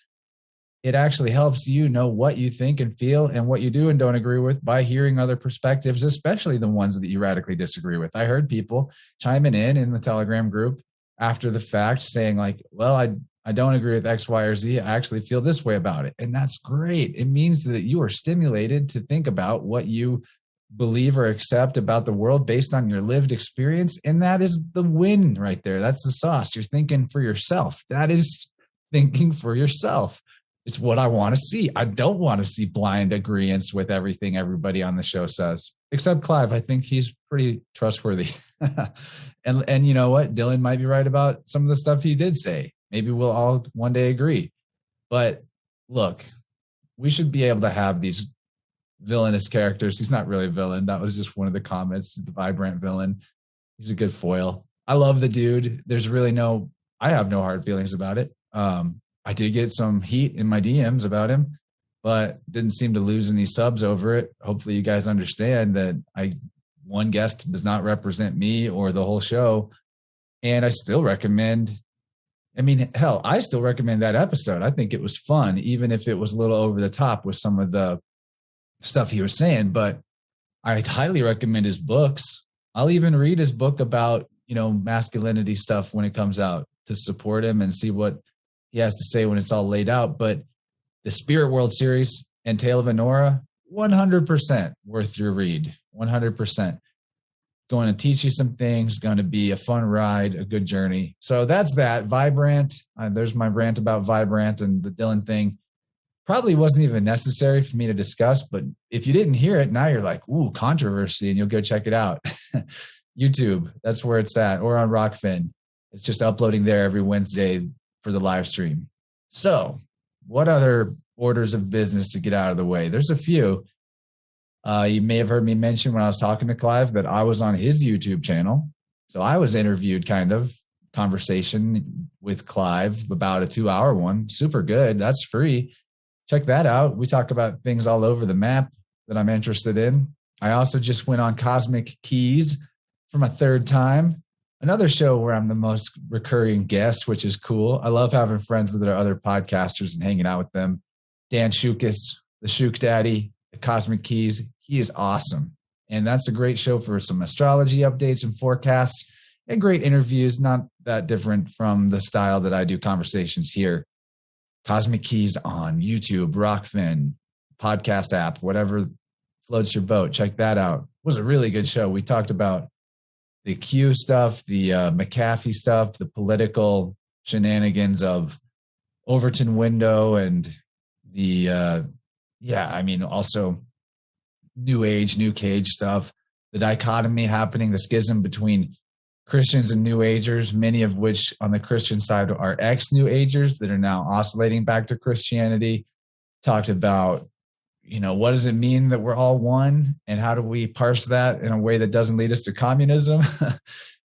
it actually helps you know what you think and feel and what you do and don't agree with by hearing other perspectives, especially the ones that you radically disagree with. I heard people chiming in the Telegram group after the fact saying like, well, I don't agree with X, Y, or Z. I actually feel this way about it. And that's great. It means that you are stimulated to think about what you believe or accept about the world based on your lived experience. And that is the win right there. That's the sauce. You're thinking for yourself. That is thinking for yourself. It's what I want to see. I don't want to see blind agreements with everything everybody on the show says, except Clive. I think he's pretty trustworthy. and you know what? Dylan might be right about some of the stuff he did say. Maybe we'll all one day agree. But look, we should be able to have these villainous characters. He's not really a villain. That was just one of the comments, the vibrant villain. He's a good foil. I love the dude. I have no hard feelings about it. I did get some heat in my DMs about him, but didn't seem to lose any subs over it. Hopefully you guys understand that one guest does not represent me or the whole show. And I still recommend, I still recommend that episode. I think it was fun, even if it was a little over the top with some of the stuff he was saying, but I highly recommend his books. I'll even read his book about, masculinity stuff when it comes out to support him and see what he has to say when it's all laid out. But the Spirit World series and Tale of Honora, 100% worth your read. 100%. Going to teach you some things, going to be a fun ride, a good journey. So that's that. Vibrant. There's my rant about Vibrant and the Dylan thing. Probably wasn't even necessary for me to discuss, but if you didn't hear it, now you're like, ooh, controversy, and you'll go check it out. YouTube, that's where it's at, or on Rockfin. It's just uploading there every Wednesday for the live stream. So what other orders of business to get out of the way? There's a few. You may have heard me mention when I was talking to Clive that I was on his YouTube channel. So I was interviewed conversation with Clive, about a 2-hour one. Super good. That's free. Check that out. We talk about things all over the map that I'm interested in. I also just went on Cosmic Keys for my third time. Another show where I'm the most recurring guest, which is cool. I love having friends that are other podcasters and hanging out with them. Dan Shukis, the Shuk Daddy, the Cosmic Keys. He is awesome. And that's a great show for some astrology updates and forecasts and great interviews, not that different from the style that I do conversations here. Cosmic Keys on YouTube, Rockfin, podcast app, whatever floats your boat. Check that out. It was a really good show. We talked about the Q stuff, the McAfee stuff, the political shenanigans of Overton window and the, also New Age, New Cage stuff, the dichotomy happening, the schism between Christians and New Agers, many of which on the Christian side are ex-New Agers that are now oscillating back to Christianity. Talked about, what does it mean that we're all one? And how do we parse that in a way that doesn't lead us to communism?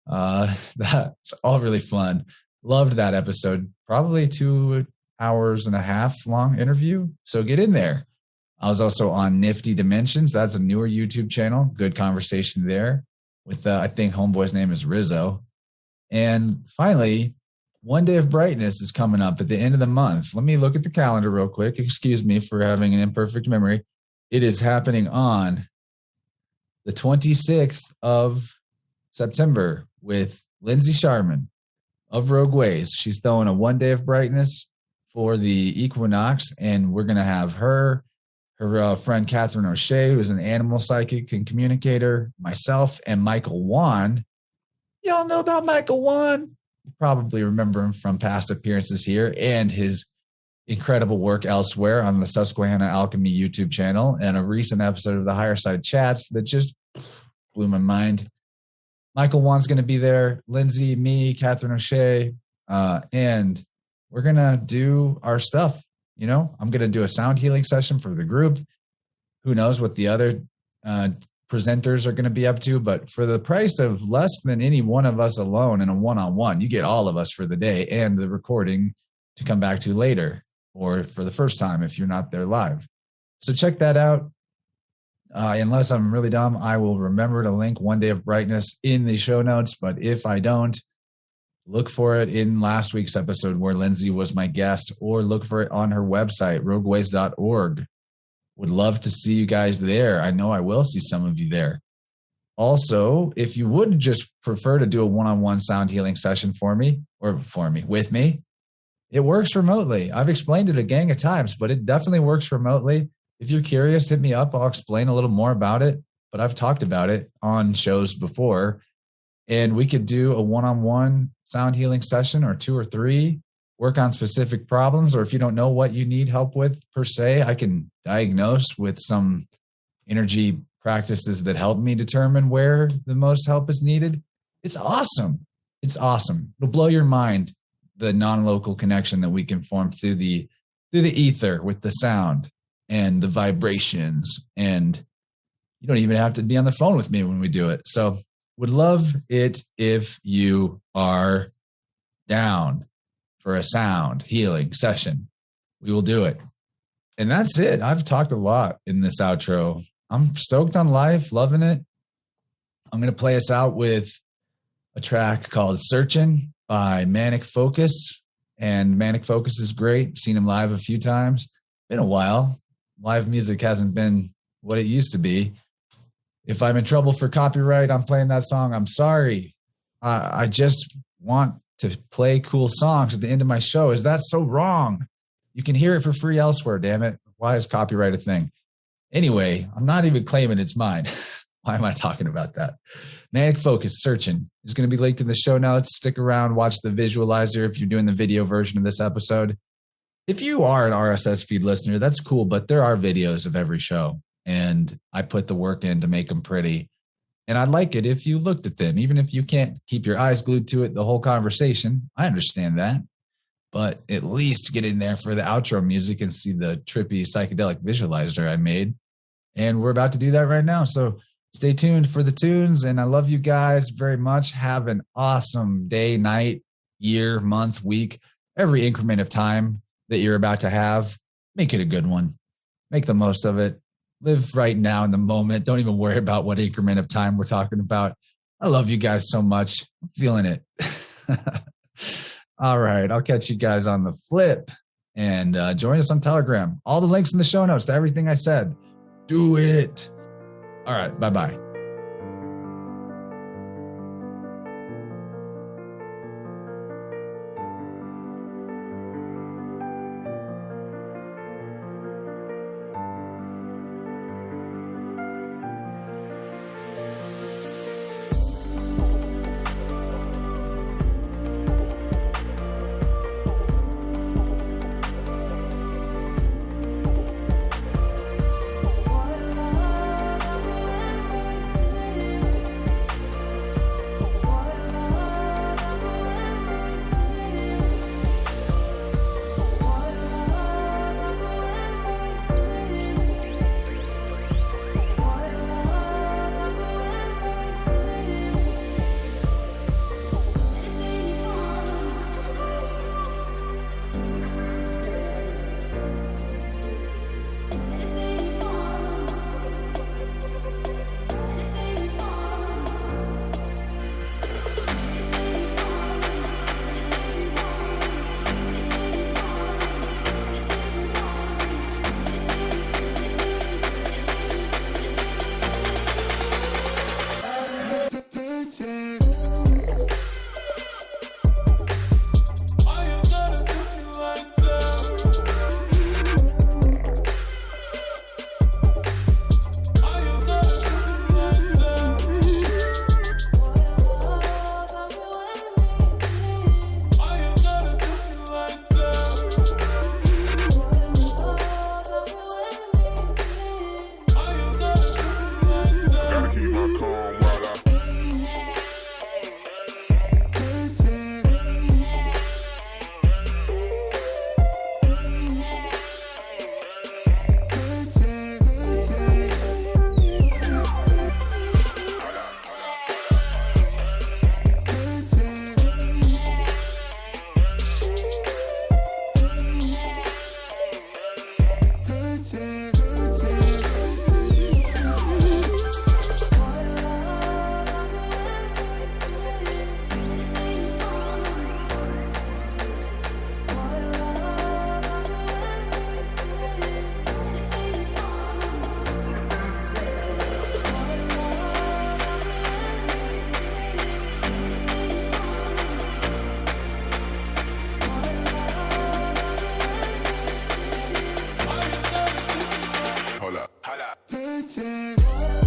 That's all really fun. Loved that episode. Probably 2.5 hours long interview. So get in there. I was also on Nifty Dimensions. That's a newer YouTube channel. Good conversation there with, I think homeboy's name is Rizzo. And finally, One Day of Brightness is coming up at the end of the month. Let me look at the calendar real quick. Excuse me for having an imperfect memory. It is happening on the 26th of September with Lindsey Scharmyn of Rogue Ways. She's throwing a One Day of Brightness for the equinox, and we're going to have her friend Catherine O'Shea, who's an animal psychic and communicator, myself, and Michael Wan. Y'all know about Michael Wan? You probably remember him from past appearances here and his incredible work elsewhere on the Susquehanna Alchemy YouTube channel and a recent episode of the Higher Side Chats that just blew my mind. Michael Wan's going to be there, Lindsey, me, Catherine O'Shea, and we're going to do our stuff. I'm going to do a sound healing session for the group. Who knows what the other presenters are going to be up to, but for the price of less than any one of us alone in a one-on-one, you get all of us for the day and the recording to come back to later or for the first time if you're not there live. So check that out. Unless I'm really dumb, I will remember to link One Day of Brightness in the show notes, but if I don't, look for it in last week's episode where Lindsey was my guest, or look for it on her website, rogueways.org. Would love to see you guys there. I know I will see some of you there. Also, if you would just prefer to do a one-on-one sound healing session with me, it works remotely. I've explained it a gang of times, but it definitely works remotely. If you're curious, hit me up. I'll explain a little more about it, but I've talked about it on shows before. And we could do a one-on-one sound healing session, or 2 or 3, work on specific problems. Or if you don't know what you need help with per se, I can diagnose with some energy practices that help me determine where the most help is needed. It's awesome. It's awesome. It'll blow your mind, the non-local connection that we can form through the ether with the sound and the vibrations. And you don't even have to be on the phone with me when we do it. So would love it if you are down for a sound healing session. We will do it. And that's it. I've talked a lot in this outro. I'm stoked on life, loving it. I'm going to play us out with a track called Searchin' by Manic Focus. And Manic Focus is great. Seen him live a few times. Been a while. Live music hasn't been what it used to be. If I'm in trouble for copyright, I'm playing that song. I'm sorry. I just want to play cool songs at the end of my show. Is that so wrong? You can hear it for free elsewhere, damn it. Why is copyright a thing? Anyway, I'm not even claiming it's mine. Why am I talking about that? Manic Focus, Searchin', is going to be linked in the show notes. Stick around, watch the visualizer if you're doing the video version of this episode. If you are an RSS feed listener, that's cool, but there are videos of every show, and I put the work in to make them pretty. And I'd like it if you looked at them, even if you can't keep your eyes glued to it the whole conversation. I understand that. But at least get in there for the outro music and see the trippy psychedelic visualizer I made. And we're about to do that right now. So stay tuned for the tunes. And I love you guys very much. Have an awesome day, night, year, month, week, every increment of time that you're about to have. Make it a good one. Make the most of it. Live right now in the moment. Don't even worry about what increment of time we're talking about. I love you guys so much. I'm feeling it. All right. I'll catch you guys on the flip, and join us on Telegram. All the links in the show notes to everything I said. Do it. All right. Bye-bye. Take it.